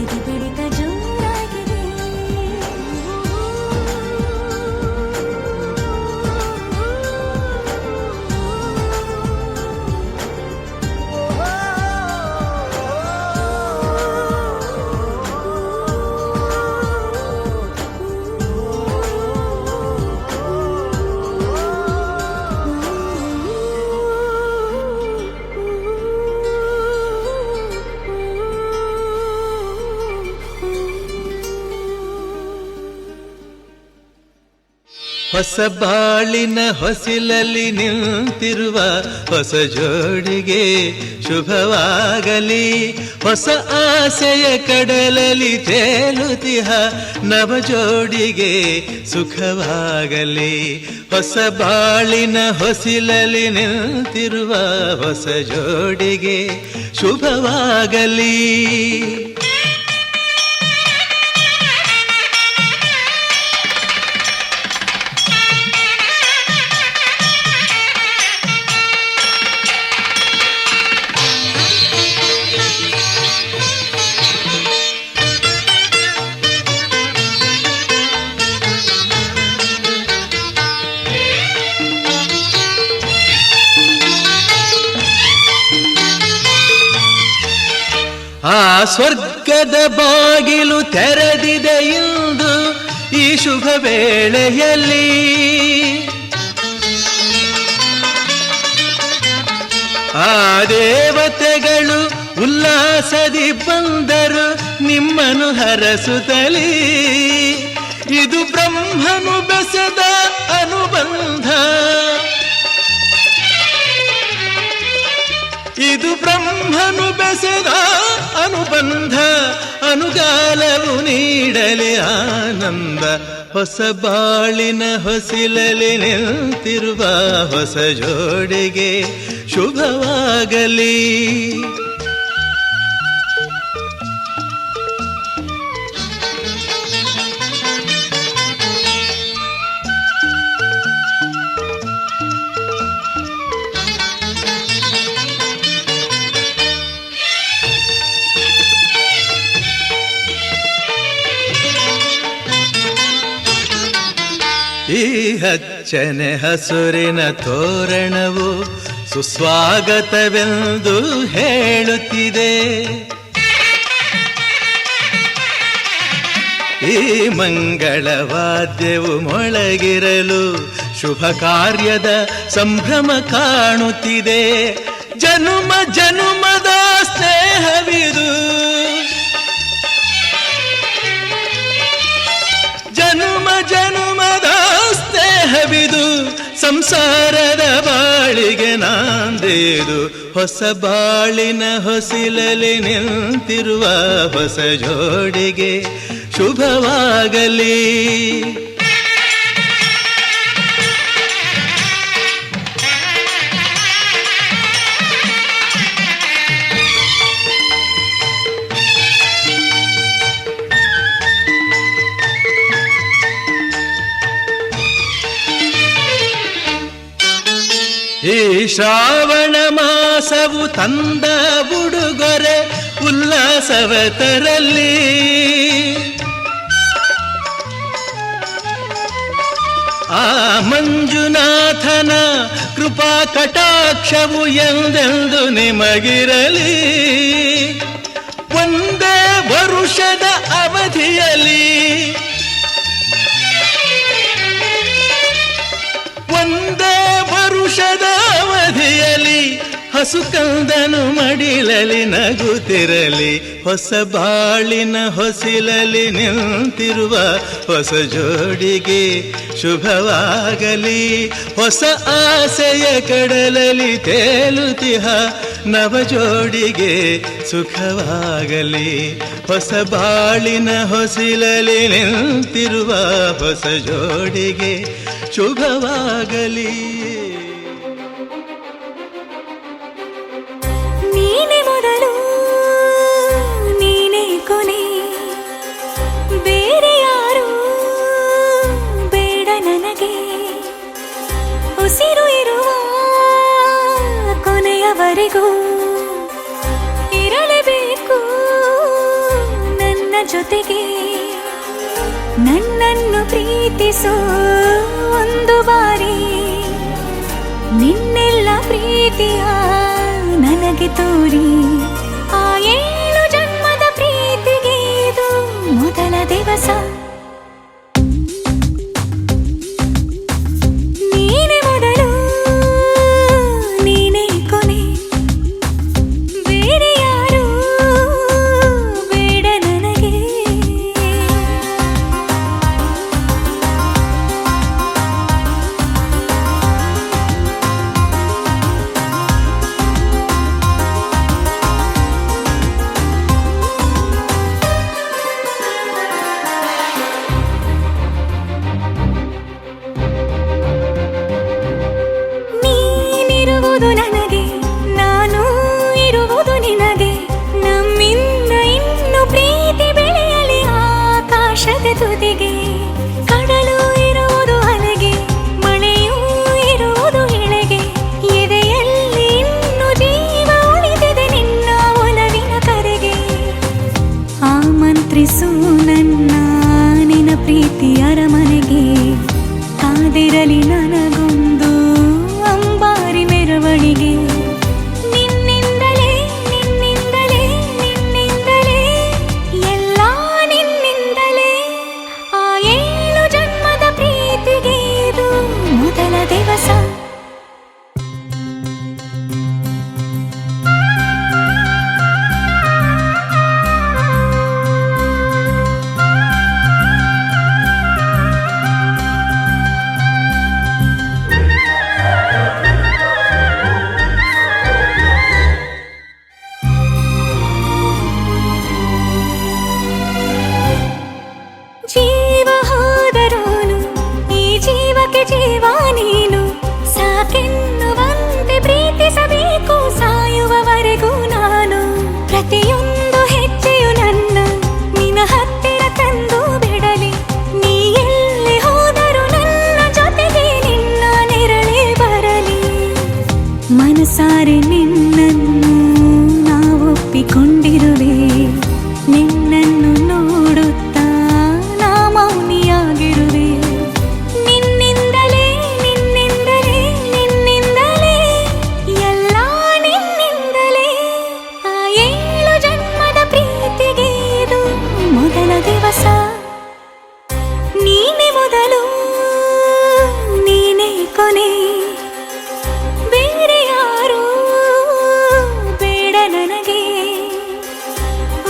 ಎದೆ ಬಡಿತ ಜೋರಾಗಿದೆ. ಹೊಸ ಬಾಳಿನ ಹೊಸಿಲಲ್ಲಿ ನಿಂತಿರುವ ಹೊಸ ಜೋಡಿಗೆ ಶುಭವಾಗಲಿ. ಹೊಸ ಆಸೆಯ ಕಡಲಲ್ಲಿ ತೇಲುತಿಹ ನವ ಜೋಡಿಗೆ ಸುಖವಾಗಲಿ. ಹೊಸ ಬಾಳಿನ ಹೊಸಿಲಲ್ಲಿ ನಿಂತಿರುವ ಹೊಸ ಜೋಡಿಗೆ ಶುಭವಾಗಲಿ. ಆ ಸ್ವರ್ಗದ ಬಾಗಿಲು ತೆರೆದಿದೆ ಇಂದು ಈ ಶುಭ ವೇಳೆಯಲ್ಲಿ. ಆ ದೇವತೆಗಳು ಉಲ್ಲಾಸದಿ ಬಂದರು ನಿಮ್ಮನ್ನು ಹರಸುತ್ತಲೀ. ಇದು ಬ್ರಹ್ಮನು ಬೆಸೆದ ಅನುಬಂಧ, ಇದು ಬ್ರಹ್ಮನು ಬೆಸೆದ ಅನುಬಂಧ. ಅನುಗಾಲವು ನೀಡಲಿ ಆನಂದ. ಹೊಸ ಬಾಳಿನ ಹೊಸಿಲಲ್ಲಿ ನಿಂತಿರುವ ಹೊಸ ಜೋಡಿಗೆ ಶುಭವಾಗಲಿ. ಈ ಹಚ್ಚನೆ ಹಸುರಿನ ತೋರಣವು ಸುಸ್ವಾಗತವೆಂದು ಹೇಳುತ್ತಿದೆ. ಈ ಮಂಗಳವಾದ್ಯವು ಮೊಳಗಿರಲು ಶುಭ ಕಾರ್ಯದ ಸಂಭ್ರಮ ಕಾಣುತ್ತಿದೆ. ಜನುಮ ಜನುಮದ ಸ್ನೇಹವಿದು, ಜನುಮ ಜನುಮದ ಸ್ನೇಹವಿದು. ಸಂಸಾರದ ಬಾಳಿಗೆ ನಾಂದೇದು. ಹೊಸ ಬಾಳಿನ ಹೊಸಿಲಲ್ಲಿ ನಿಂತಿರುವ ಹೊಸ ಜೋಡಿಗೆ ಶುಭವಾಗಲಿ. ಈ ಶ್ರಾವಣ ಮಾಸವು ತಂದ ಉಡುಗೊರೆ ಉಲ್ಲಾಸವ ತರಲಿ. ಆ ಮಂಜುನಾಥನ ಕೃಪಾ ಕಟಾಕ್ಷವು ಎಂದೆಂದು ನಿಮಗಿರಲಿ. ಒಂದೇ ವರುಷದ ಅವಧಿಯಲ್ಲಿ, ಒಂದೇ ವರುಷದ ಅವಧಿಯಲ್ಲಿ ಹೊಸ ಕಂದನು ಮಡಿಲಲಿ ನಗುತ್ತಿರಲಿ, ಹೊಸ ಬಾಳಿನ ಹೊಸಿಲಲಿ ನಿಂತಿರುವ ಹೊಸ ಜೋಡಿಗೆ ಶುಭವಾಗಲಿ. ಹೊಸ ಆಸೆಯ ಕಡಲಲಿ ತೇಲುತಿಹ ನವ ಜೋಡಿಗೆ ಸುಖವಾಗಲಿ. ಹೊಸ ಬಾಳಿನ ಹೊಸಿಲಲಿ ನಿಂತಿರುವ ಹೊಸ ಜೋಡಿಗೆ ಶುಭವಾಗಲಿ. ನೀನೆ ಮೊದಲು ನೀನೆ ಕೊನೆ, ಬೇರೆ ಯಾರು ಬೇಡ ನನಗೆ. ಉಸಿರು ಇರುವ ಕೊನೆಯವರೆಗೂ ಇರಲೇಬೇಕು ನನ್ನ ಜೊತೆಗೆ. ನನ್ನನ್ನು ಪ್ರೀತಿಸೋ ಒಂದು ಬಾರಿ, ನಿನ್ನೆಲ್ಲ ಪ್ರೀತಿಯ ನನಗೆ ತೋರಿ. ಆ 7 ಜನ್ಮದ ಪ್ರೀತಿಗೆ ಇದು ಮೊದಲ ದಿವಸ. ನೀನೆ ಮೊದಲು ನೀನೆ ಕೊನೆ, ಬೇರೆ ಯಾರು ಬೇಡ ನನಗೆ. ನೀನಿರುವುದು ನನಗೆ, ನಾನು ಇರುವುದು ನಿನಗೆ. ನಮ್ಮಿಂದ ಇನ್ನು ಪ್ರೀತಿ ಬೆಳೆಯಲಿ ಆಕಾಶದ ತುದಿಗೆ. ಕಡಲು ಇರುವುದು ಅಲೆಗೆ, ಮಳೆಯೂ ಇರುವುದು ಎಳೆಗೆ. ಎದೆಯಲ್ಲಿ ಇನ್ನು ಜೀವ ಉಳಿದಿದೆ ನಿನ್ನ ಒಲವಿನ ಕರೆಗೆ. ಆಮಂತ್ರಿಸು ನನ್ನ ನಿನ್ನ ಪ್ರೀತಿ ಅರಮನೆಗೆ. ಕಾದಿರಲಿ ನನಗೊಂದು ಅಂಬಾರಿ ಮೆರವಣಿಗೆ. ನಿನ್ನಿಂದಲೇ ನಿನ್ನಿಂದಲೇ ನಿನ್ನಿಂದಲೇ ಎಲ್ಲ ನಿನ್ನಿಂದಲೇ. ಆ 7 ಜನ್ಮದ ಪ್ರೀತಿಗೆ ಇದು ಮೊದಲ ದಿವಸ. ಜೀವ ಹೋದರೋನು ಈ ಜೀವಕ್ಕೆ ಜೀವ ನೀನು. ಸಾಕೆನ್ನುವಂತೆ ಪ್ರೀತಿಸಬೇಕು ಸಾಯುವವರೆಗೂ ನಾನು. ಪ್ರತಿಯೊಂದು ಹೆಜ್ಜೆಯು ನನ್ನ ನಿನ್ನ ಹತ್ತಿರ ತಂದು ಬಿಡಲಿ. ನೀ ಎಲ್ಲಿ ಹೋದರೂ ನನ್ನ ಜೊತೆಗೆ ನಿನ್ನ ನೆರಳೇ ಬರಲಿ. ಮನಸಾರೆ ನಿನ್ನನ್ನು ನಾವೊಪ್ಪಿಕೊಂಡಿರುವೆ. ನಿನ್ನನ್ನು ನೋಡುತ್ತಾ ನಾ ಮೌನಿಯಾಗಿರುವೆ. ನಿನ್ನಿಂದಲೇ ನಿನ್ನಿಂದಲೇ ನಿನ್ನಿಂದಲೇ ಎಲ್ಲ ನಿನ್ನಿಂದಲೇ. ಆ 7 ಜನ್ಮದ ಪ್ರೀತಿಗೆ ಇದು ಮೊದಲ ದಿವಸ. ನೀನೆ ಮೊದಲು ನೀನೆ ಕೊನೆ, ಬೇರೆ ಯಾರು ಬೇಡ ನನಗೆ.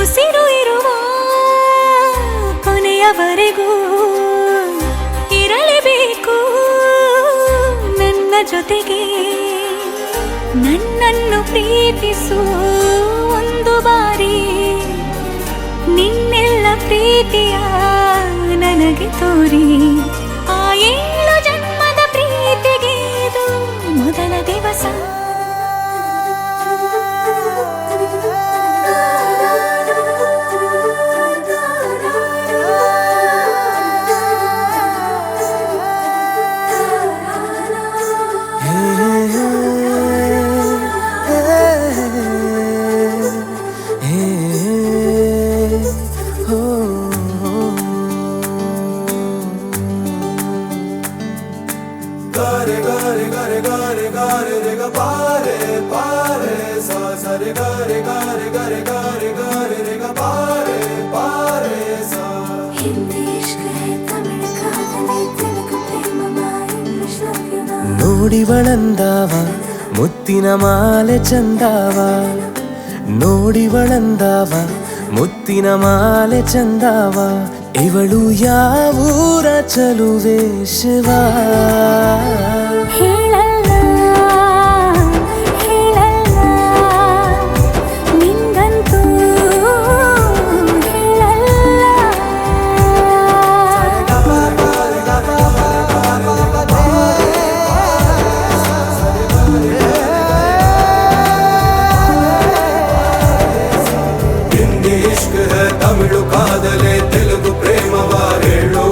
ಉಸಿರು ಇರುವ ಕೊನೆಯವರೆಗೂ ಇರಲೇಬೇಕು ನನ್ನ ಜೊತೆಗೆ. ನನ್ನನ್ನು ಪ್ರೀತಿಸು ಒಂದು ಬಾರಿ, ನಿನ್ನೆಲ್ಲ ಪ್ರೀತಿಯ ನನಗೆ ತೋರಿ. ಆ 7 ಜನ್ಮದ ಪ್ರೀತಿಗೆ ಇದು ಮೊದಲ ದಿವಸ. ನೋಡಿವಳಂದಾವ ಮುತ್ತಿನ ಮಾಲೆ ಚಂದಾವ ನೋಡಿವಳಂದಾವ ಮುತ್ತಿನ ಮಾಲೆ ಚಂದಾವ ಇವಳು ಯಾವೂರ ಚಲುವೆ ಶಿವ ಹೇಳಲ್ಲ ಹೇಳಲ್ಲ ನಿಂಗಂತೂ ತಮಿಳು ಕಾದಲೆ ತೆಲುಗು ಪ್ರೇಮವ ಹೇಳು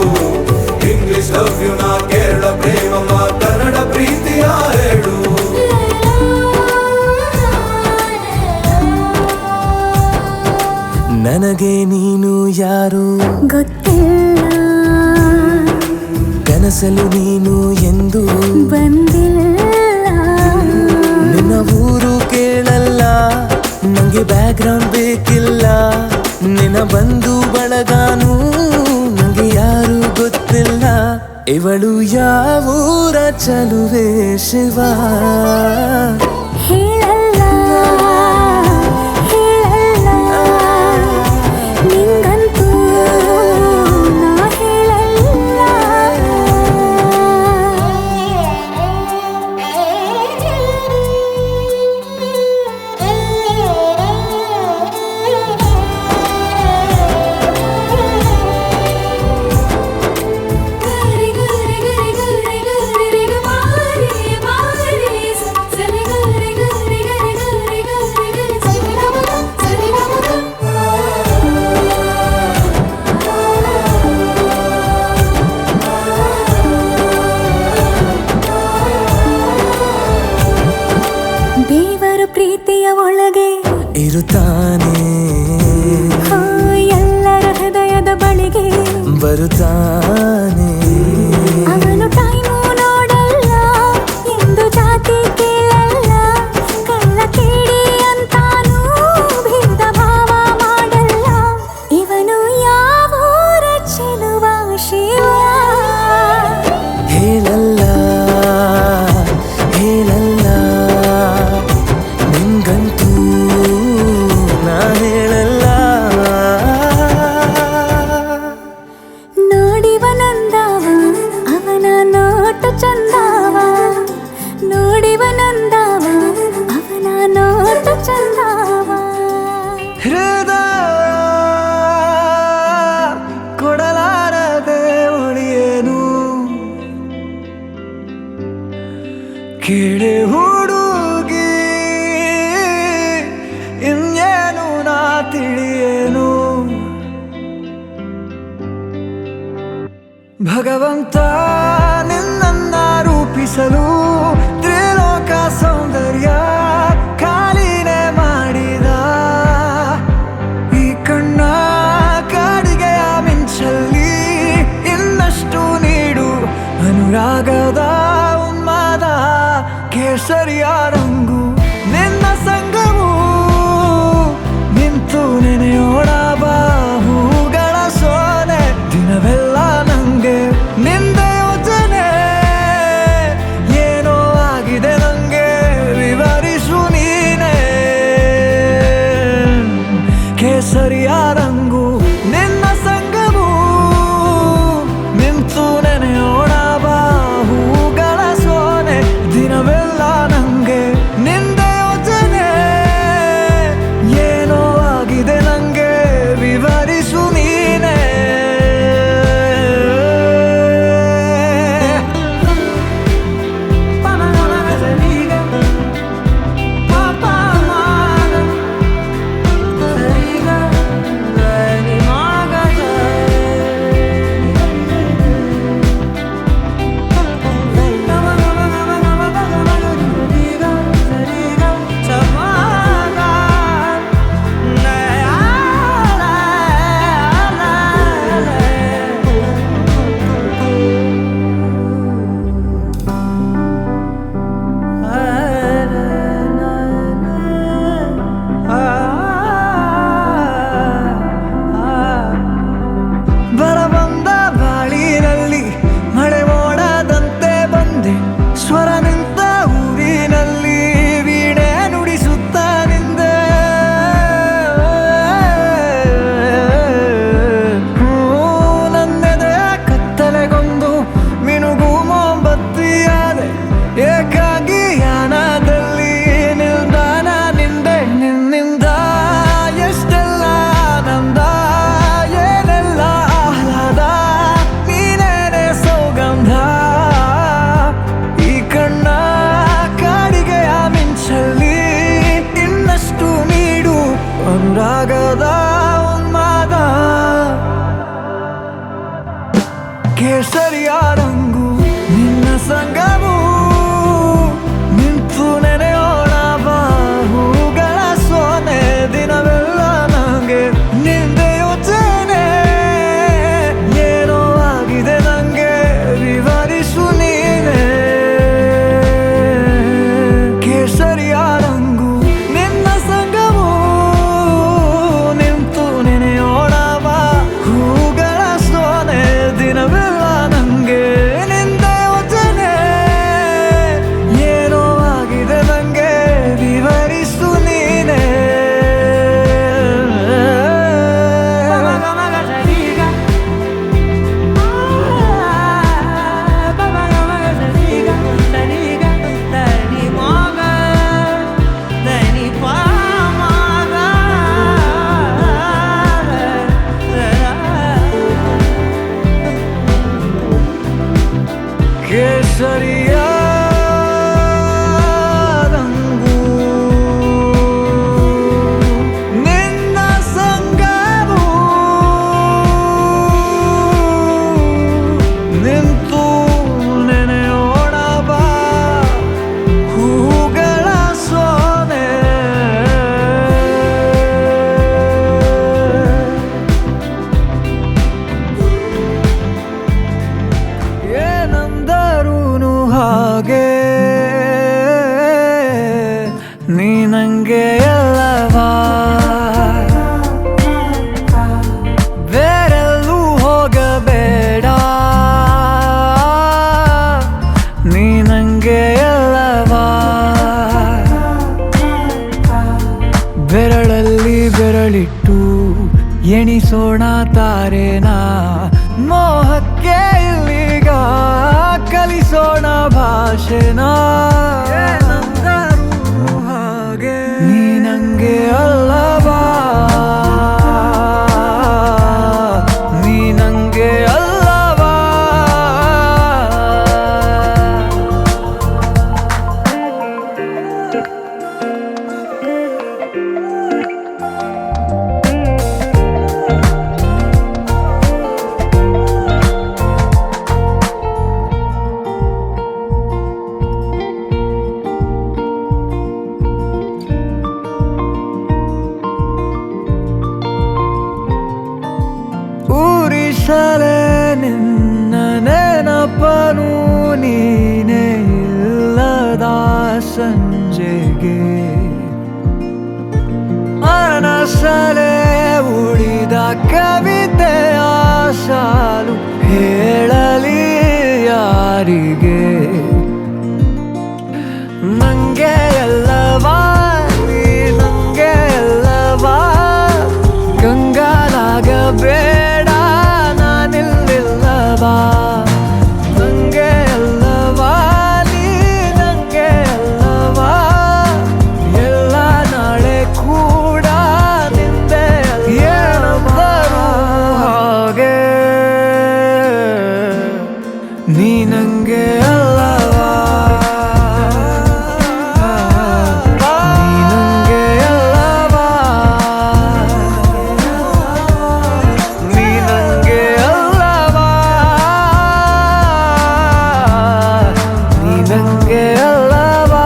ಇಂಗ್ಲಿಷ್ ಲವ್ ಯು ನಾ ಕೇರಳ ಪ್ರೇಮವ ಕನ್ನಡ ಪ್ರೀತಿಯ ಹೇಳು ನನಗೆ ನೀನು ಯಾರು ಗೊತ್ತಿಲ್ಲ ಕನಸಲು ನೀನು ಎಂದು ಬಂದಿಲ್ಲ ನಿನ್ನ ಊರು ಕೇಳಲ್ಲ ನಂಗೆ ಬ್ಯಾಕ್ಗ್ರೌಂಡ್ ಬೇಕಿಲ್ಲ ನಿನ್ನ ಬಂಧು ಬಳಗಾನು ನಂಗೆ ಯಾರು ಗೊತ್ತಿಲ್ಲ ಇವಳು ಯಾವೂರ ಚಲುವೆ ಶಿವ ಹೇಳಲ್ಲ ಹೇಳಲ್ಲ ನಿಂಗಂತೂ ನಾ ದೇವರು ಪ್ರೀತಿಯ ಒಳಗೆ ಇರುತ್ತಾನೆ ಎಲ್ಲರ ಹೃದಯದ ಬಳಿಗೆ ಬರುತ್ತಾನೆ ಅವನು ಟೈಮು ನೋಡಲ್ಲ ಎಂದು ಜಾತಿ ಕೇಳಲ್ಲ ಕಳ್ಳ ಕೇಳಿ ಅಂತಾನೂ ಭೇದ ಭಾವ ಮಾಡಲ್ಲ ಇವನು ಯಾವೂರ ಚೆಲುವ ಶಿವ ಹೇಳಲ್ಲ ಹೇಳಲ್ಲ ನಿಂಗಂತೂ ನಾ ಹೇಳಲ್ಲ ನೋಡಿವನಂದವ ಅವನ ನೋಟ ಚಂದವ ನೋಡಿವನಂದವ ಅವನ ನೋಟ ಚಂದವ ಹೃದಯ ಕೊಡಲಾರದೆ ಉಳಿಯೇನು ಕೇಳಿ ಹುಡುಗಿ ಇನ್ನೇನು ನಾ ತಿಳಿಯೇನು ಭಗವಂತ ನಿನ್ನನ್ನ ರೂಪಿಸಲು ತ್ರಿಲೋಕ ಸೌಂದರ್ಯ ಕಾಲಿನೆ ಮಾಡಿದ ಈ ಕಣ್ಣ ಕಾಡಿಗೆಯ ಮಿಂಚಲ್ಲಿ ಇನ್ನಷ್ಟು ನೀಡು ಅನುರಾಗದ ಉನ್ಮಾದ ಕೇಸರಿಯ ರಂಗು ನಿನ್ನ ಸಂಗವು ನಿಂತು ನೆನೆಯೋಣ ಬಾಹುಗಳ ಸೋನೆ ದಿನವೆಲ್ಲ ನಂಗೆ ನಿಂದೆ ಯೋಚನೆ ಏನೋ ಆಗಿದೆ ನಂಗೆ ವಿವರಿಸು ನೀನೆ ಕೇಸರಿಯ ರಂಗು ನಿನ್ನ ಸಂಗವು ನಿಂತು ನೆನೆಯೋಣ ಬಾಹುಗಳ ಸೋನೆ ದಿನವೆಲ್ಲ ನಂಗೆ ನಿಂದೆ ಯೋಚನೆ ಏನೋ ಆಗಿದೆ ನಂಗೆ ವಿವರಿಸು ನೀನೆ ಕೇಸರಿಯ ರಂಗು ನಿನ್ನ ಸಂಗವು ನಿಂತು ನೆನೆಯೋಣ ಬಾಹುಗಳ ಸೋನೆ ದಿನವೆಲ್ಲ ನಂಗೆ ನಿಂದೆ ಯೋಚನೆ ಏನೋ ಆಗಿದೆ ನಂಗೆ ವಿವರಿಸು ನೀನೆ ಕೇಸರಿಯ ರಂಗು ನಿನ್ನ ಸಂಗವು ನಿಂತು ನೆನೆಯೋಣ ಬಾಹುಗಳ ಸೋನೆ ದಿನವೆಲ್ಲ ನಂಗೆ ನಿಂದೆ ಯೋಚನೆ ಏನೋ ಆಗಿದೆ ನಂಗೆ ವಿವರಿಸು ನೀನೆ ಕೇಸರಿಯ ರಂಗು ನಿನ್ನ ಸಂಗವು ನಿಂತು ನೆನೆಯೋಣ ಬಾ ಹೂಗಳ ಸೋನೆ ಏನಂದರೂನು ಹಾಗೆ ನೀ ನಂಗೆ ಎಲ್ಲವಾ ಬೇರೆಲ್ಲೂ ಹೋಗಬೇಡ ನೀ ನಂಗೆ ಎಲ್ಲವಾ ಬೆರಳಲ್ಲಿ ಬೆರಳಿಟ್ಟು ಎಣಿಸೋಣ ತಾರೇನಾ ಮೋಹಕ್ಕೆ ಇಲ್ಲಿಗ ಕಲಿಸೋಣ ಭಾಷೆನಾ ಹಾಗೆ ನೀ ನಂಗೆ ಅಲ್ಲವಾ ನೀ ನಂಗೆ ಅಲ್ಲವಾ ಊರಿಸಲೇ ನಿನ್ನ ನೆನಪನು ನೀನೇ ಇಲ್ಲದ ಸಂಜೆಗೆ ಮನಸಲೇ ಉಳಿದ ಕವಿತೆಯ ಸಾಲು ಹೇಳಲಿ ಯಾರಿಗೆ ನಂಗೆ ಎಲ್ಲವಾ ನೀ ನಂಗೆ ಎಲ್ಲವಾ ಕಂಗಾಲಾಗಬೇಡ ನಾನಿಲ್ಲಿಲ್ಲವಾ ನಂಗೆ ಎಲ್ಲವಾ ನೀ ನಂಗೆ ಎಲ್ಲವಾ ಎಲ್ಲ ನಾಳೆ ಕೂಡ ನಿಂದೆ ಏನಂದರು ಹಾಗೆ ನೀ ನಂಗೆ ಅಲ್ಲವಾ ನೀ ನಂಗೆ ಅಲ್ಲವಾ ನೀ ನಂಗೆ ಅಲ್ಲವಾ ನೀ ನಂಗೆ ಅಲ್ಲವಾ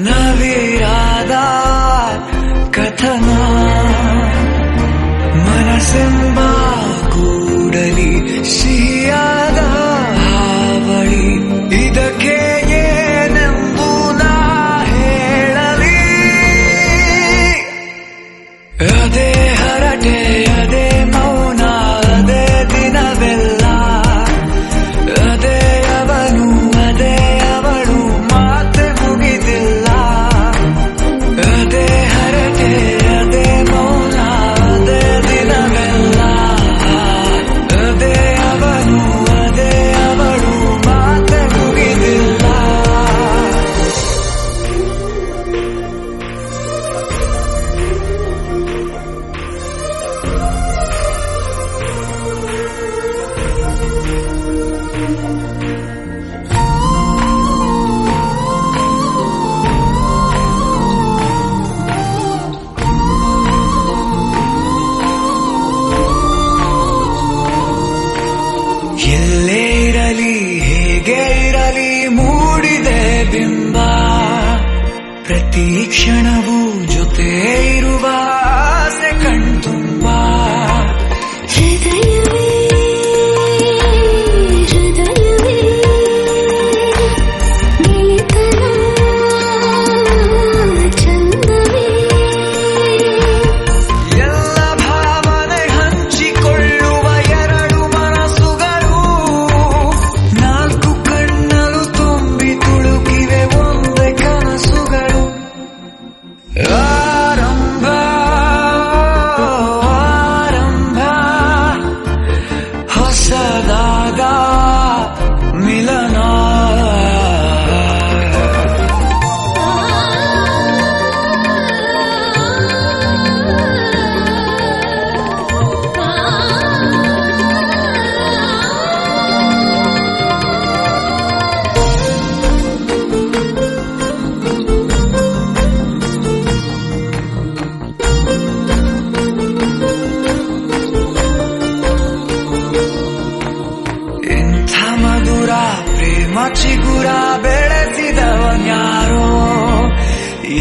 ನವಿರಾದ ಕಥನ ಮನಸ್ಸೆಂಬ ಕೂಡಲಿ ಸಿಹಿಯಾದ ಹಾವಳಿ ಇದಕ್ಕೆ ಏನೆಂಬು ನಾ ಹೇಳಲಿ ಅದೇ ಹರಟೆ ಅದೇ ಮೌನ ಅದೇ ದಿನವೆಲ್ಲ ಅದೇ ಅವನು ಅದೇ ಅವಳು ಮಾತೆ ಮುಗಿದಿಲ್ಲ ಅದೇ ಹರಟೆ ಅದೇ ಮೌನ ಅದೇ ದಿನವೆಲ್ಲ ಅದೇ ಅವನು ಅದೇ ಅವಳು ಮಾತೆ ಮುಗಿದಿಲ್ಲ ಎಲ್ಲೇ ಇರಲಿ ಹೇಗೆ ಇರಲಿ ಮೂಡಿದೆ ಬಿಂಬ ಪ್ರತಿ ಕ್ಷಣವೂ ಜೊತೆ ಇರುವ ಆಸೆ ಕಣ್ತುಂಬ ಹೃದಯವೇ ಹೃದಯವೇ ಗೆಳೆತನ ಚಂದವೇ ಎಲ್ಲ ಭಾವನೆ ಹಂಚಿಕೊಳ್ಳುವ ಎರಡು ಮನಸ್ಸುಗಳು ನಾಲ್ಕು ಕಣ್ಣಲು ತುಂಬಿ ತುಳುಕಿವೆ ಒಂದೇ ಕನಸುಗಳು ಆರಂಭ ಆರಂಭ ಹೊಸದಾದ ಮಿಲನ ಇಂಥ ಮಧುರ ಪ್ರೇಮ ಚಿಗುರ ಬೆಳೆಸಿದವನ್ಯಾರೋ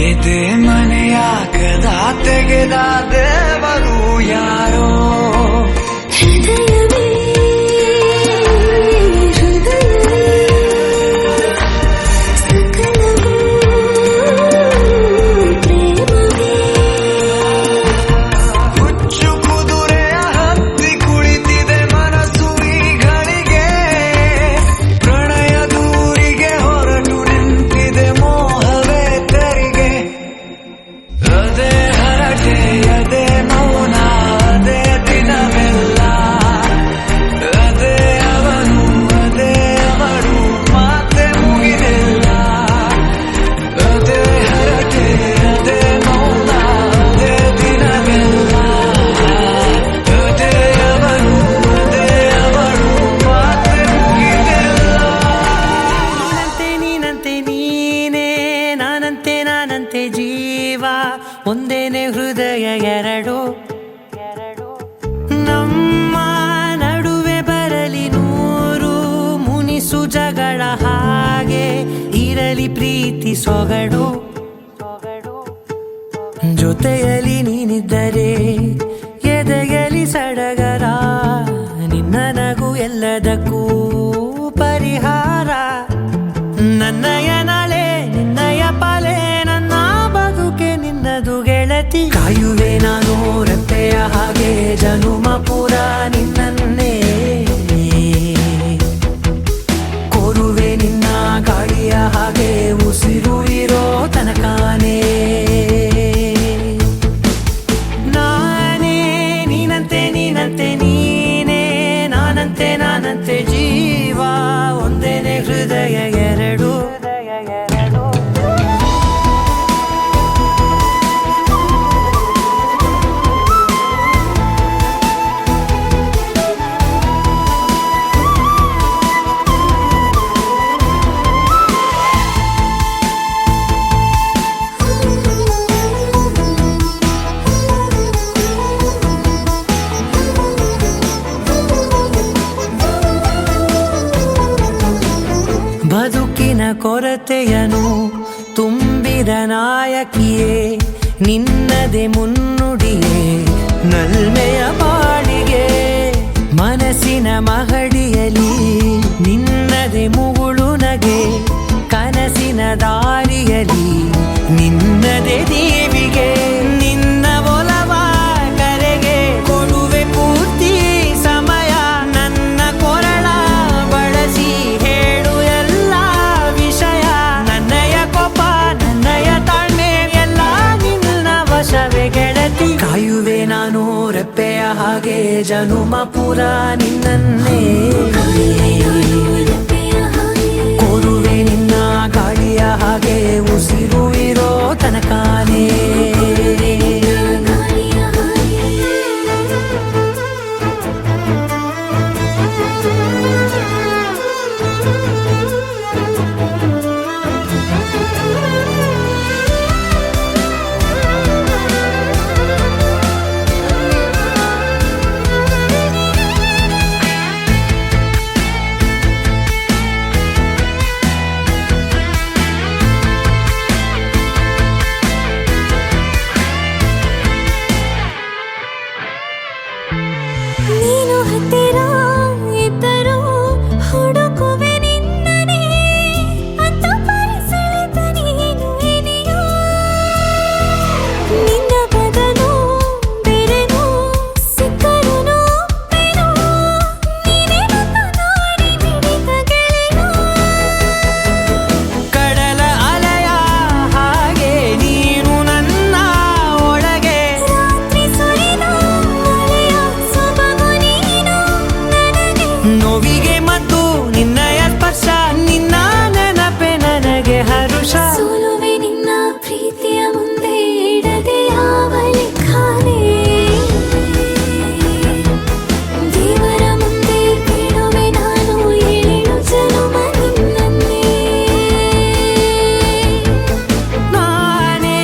ಎದೆ ಮನೆಯ ಕದ ತೆಗೆದ ದೇವರು ಯಾರೋ ಹೃದಯವೇ ಹೃದಯವೇ ಸಕಲವೂ ಪ್ರೇಮವೇ ಹುಚ್ಚು ಕುದುರೆಯ ಹತ್ತಿ ಕುಳಿತಿದೆ ಮನಸ್ಸು ಈ ಗಳಿಗೆ ಪ್ರಣಯ ದೂರಿಗೆ ಹೊರಟು ನಿಂತಿದೆ ಮೋಹವೇ ತೆರಿಗೆ ಅದೇ ಹರಟೆ ಅದೇ ಮೌನ ಅದೇ ದಿನವೆಲ್ಲ ಅದೇ ಅವನು ಅದೇ ಅವಳು ಮಾತೆ ಮುಗಿದಿಲ್ಲ ಅದೇ ಹರಟೆ ಅದೇ ಮೌನ ಅದೇ ದಿನವೆಲ್ಲ ಅದೇ ಅವನು ಅದೇ ಅವಳು ಮಾತೆ ಮುಗಿದಿಲ್ಲ ನೀನಂತೆ ನೀನಂತೆ ನೀನೇ ನಾನಂತೆ ನಾನಂತೆ ಜೀವ ಒಂದೇನೆ ಹೃದಯ ಎರಡು ನಮ್ಮ ನಡುವೆ ಬರಲಿ ನೂರು ಮುನಿಸು ಜಗಳ ಹಾಗೆ ಇರಲಿ ಪ್ರೀತಿ ಸೊಗಡು ಜೊತೆಯಲ್ಲಿ ನೀನಿದ್ದರೆ ಎದೆಯಲಿ ಸಡಗರ ನಿನ್ನ ನಗು ಎಲ್ಲದಕ್ಕೂ ಪರಿಹಾರ ನನ್ನಯ ನಾಳೆ ನಿನ್ನಯ ಪಾಲೆ ನನ್ನ ಬದುಕೆ ನಿನ್ನದು ಗೆಳತಿ ಕಾಯುವೆ ನಾನು ರೆಪ್ಪೆಯ ಹಾಗೆ ಜನುಮ ಪೂರ ನಿನ್ನನ್ನೇ ಕೋರುವೆ ನಿನ್ನ ಗಾಳಿಯ ಹಾಗೆ ಉಸಿರು ಇರೋ ತನಕಾನೇ ನಾನೇ ನೀನಂತೆ ನೀನಂತೆ ನೀನೇ ನಾನಂತೆ ನಾನಂತೆ ಜೀವ ಒಂದೇನೆ ಹೃದಯ ಎರಡು ಬದುಕಿನ ಕೊರತೆಯನು ತುಂಬಿದ ನಾಯಕಿಯೇ ನಿನ್ನದೆ ಮುನ್ನುಡಿಯೇ ನಲ್ಮೆಯ ಬಾಳಿಗೆ ಮನಸ್ಸಿನ ಮಹಡಿಯಲಿ ನಿನ್ನದೆ ಮುಗುಳು ನಗೆ ಕನಸಿನ ದಾರಿಯಲಿ ನಿನ್ನದೆ ದೇವಿಗೆ ನಿನ್ನ ಒಲವ ಕರೆಗೆ ಕೊಡುವೆ ಪೂರ್ತಿ ಸಮಯ ನನ್ನ ಕೊರಳ ಬಳಸಿ ಹೇಳು ಎಲ್ಲ ವಿಷಯ ನನ್ನಯ ಕೋಪ ನನ್ನಯ ತಾಳ್ಮೆ ಎಲ್ಲ ನಿನ್ನ ವಶವೇ ಗೆಳತಿ ಕಾಯುವೆ ನಾನು ರೆಪ್ಪೆಯ ಹಾಗೆ ಜನುಮ ಪುರ ನಿನ್ನನ್ನೇ ಕೋರುವೆ ನಿನ್ನ ಗಾಳಿಯ ಹಾಗೆ ಉಸಿರು ಇರೋ ತನಕಾನೇ ನೀನು ಹತ್ತಿರ ಇದ್ದರೂ ಹುಡುಕುವೆ ನಿನ್ನನೇ ಅಂತ ಪರಿಸೆಳೆದ ನೀನು ಇದೆಯೋ ನಿನ್ನ ಬದಲು ಬೇರೆನೋ ಸಿಕ್ಕರೂ ಬೇನೋ ನೀನೇ ನನ್ನ ದಾರಿ ಬಿಡಿದ ಗೆಳೆಯೋ ಕಡಲ ಅಲೆಯ ಹಾಗೆ ನೀನು ನನ್ನ ಒಳಗೆ ರಾತ್ರಿ ಸುರಿದ ಮಳೆಯ ಸೊಬಗು ನೀನು ನನಗೆ ನೋವಿಗೆ ಮತ್ತು ನಿನ್ನಯ ಸ್ಪರ್ಶ ನಿನ್ನ ನೆನಪೆ ನನಗೆ ಹರುಷ ಸೋಲುವೆ ನಿನ್ನ ಪ್ರೀತಿಯ ಮುಂದೆ ಇಡದೆ ಯಾವ ಲೆಕ್ಕನೇ ದೇವರ ಮುಂದೆ ಬಿಡುವೆ ನಾನು 7 ಜನುಮ ನಿನ್ನನ್ನೇ ನಾನೇ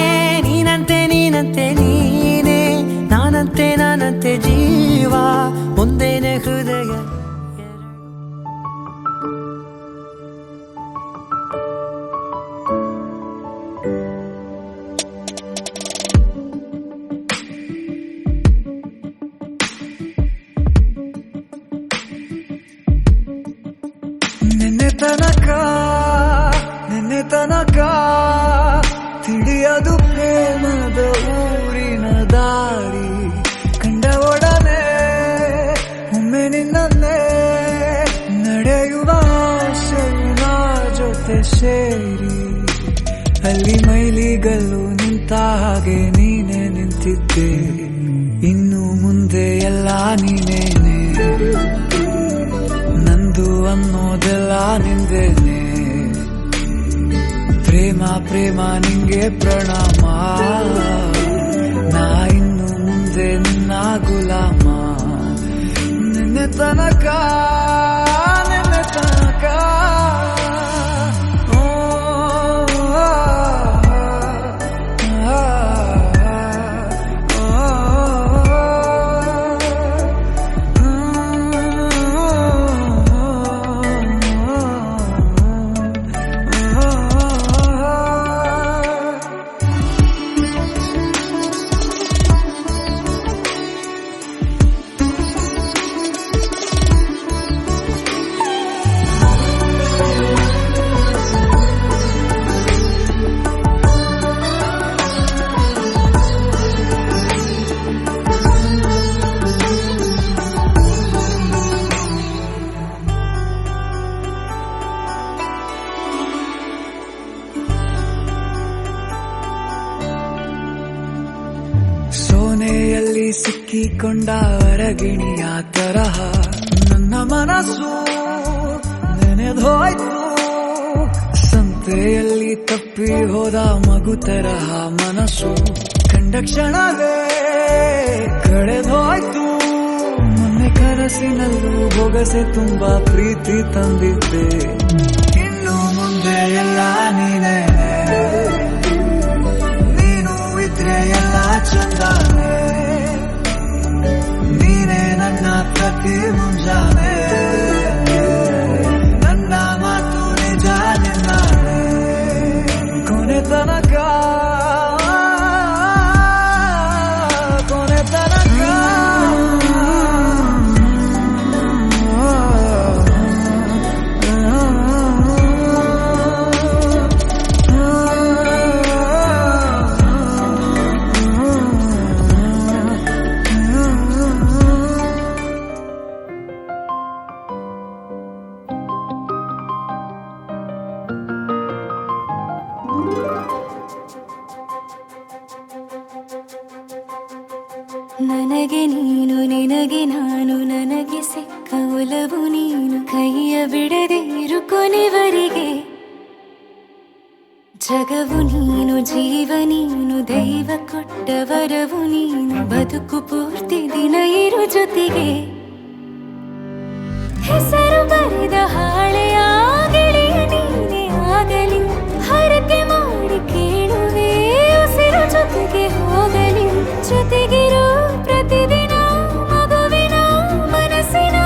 ನೀನಂತೆ ನೀನಂತೆ ನೀನೇ ನಾನಂತೆ ನಾನಂತೆ ಜೀವ ಒಂದೇನೆ ಹೃದಯ ನಿನ್ನೆ ತನಕ ತಿಳಿಯದು ಪ್ರೇಮದ ಊರಿನ ದಾರಿ ಕಂಡ ಒಡನೆ ಒಮ್ಮೆ ನಿನ್ನನ್ನೇ ನಡೆಯುವ ಆಸೆಯ ಜೊತೆ ಸೇರಿ ಅಲ್ಲಿ ಮೈಲಿಗಲ್ಲು ನಿಂತ ಹಾಗೆ ನೀನೆ ನಿಂತಿದ್ದೆ ಇನ್ನು ಮುಂದೆ ಎಲ್ಲ ನೀನೇನೆ ನಂದು ಅನ್ನೋದೆಲ್ಲ ನಿಂದೇನೆ ಪ್ರೇಮ ಪ್ರೇಮ ನಿಂಗೆ ಪ್ರಣಾಮ ನಾ ಇನ್ನು ಮುಂದೆ ನಿನ್ನ ಗುಲಾಮ ನಿನ್ನೆ ತನಕ ಸೋನೆಯಲ್ಲಿ ಸಿಕ್ಕಿಕೊಂಡ ಅರಗಿಣಿಯ ತರಹ ನನ್ನ ಮನಸ್ಸು ನೆನೆದೋಯ್ತು ಸಂತೆಯಲ್ಲಿ ತಪ್ಪಿ ಹೋದ ಮಗು ತರಹ ಮನಸ್ಸು ಕಂಡ ಕ್ಷಣವೇ ಕಳೆದೋಯ್ತು ಮೊನ್ನೆ ಕನಸಿನಲ್ಲೂ ಬೊಗಸೆ ತುಂಬಾ ಪ್ರೀತಿ ತಂದಿದ್ದೆ ಇನ್ನು ಮುಂದೆ ಎಲ್ಲ ನೀನೇ ನೀನು ಇದ್ರೆ ಎಲ್ಲ ಚಂದಾನೆ ನೀನೇ ನನ್ನ ಪ್ರತಿ ಮುಂಜಾನೆ ನನ್ನ ಮಾತು ನಿಜ ನಿನ್ನಾನೆ ಕೊನೆ ತನಕ ನನಗೆ ನೀನು ನಿನಗೆ ನಾನು ನನಗೆ ಸಿಕ್ಕ ಒಲವು ನೀನು ಕೈಯ ಬಿಡದೆ ಇರು ಕೊನೆವರೆಗೆ ಜಗವು ನೀನು ಜೀವ ನೀನು ದೈವ ಕೊಟ್ಟ ವರವು ನೀನು ಬದುಕು ಪೂರ್ತಿ ದಿನ ಇರು ಜೊತೆಗೆ ಹೆಸರು ಬರೆದ ಹಾಳೆಯ ಗೆಳೆಯ ನೀನೇ ಆಗಲಿ ಹರಕೆ ಮಾಡಿ ಕೇಳುವೆ ಉಸಿರು ಜೊತೆಗೆ ಹೋಗಲಿ ಜೊತೆಗಿರೋ ಪ್ರತಿದಿನ ಮಗುವಿನ ಮನಸ್ಸಿನ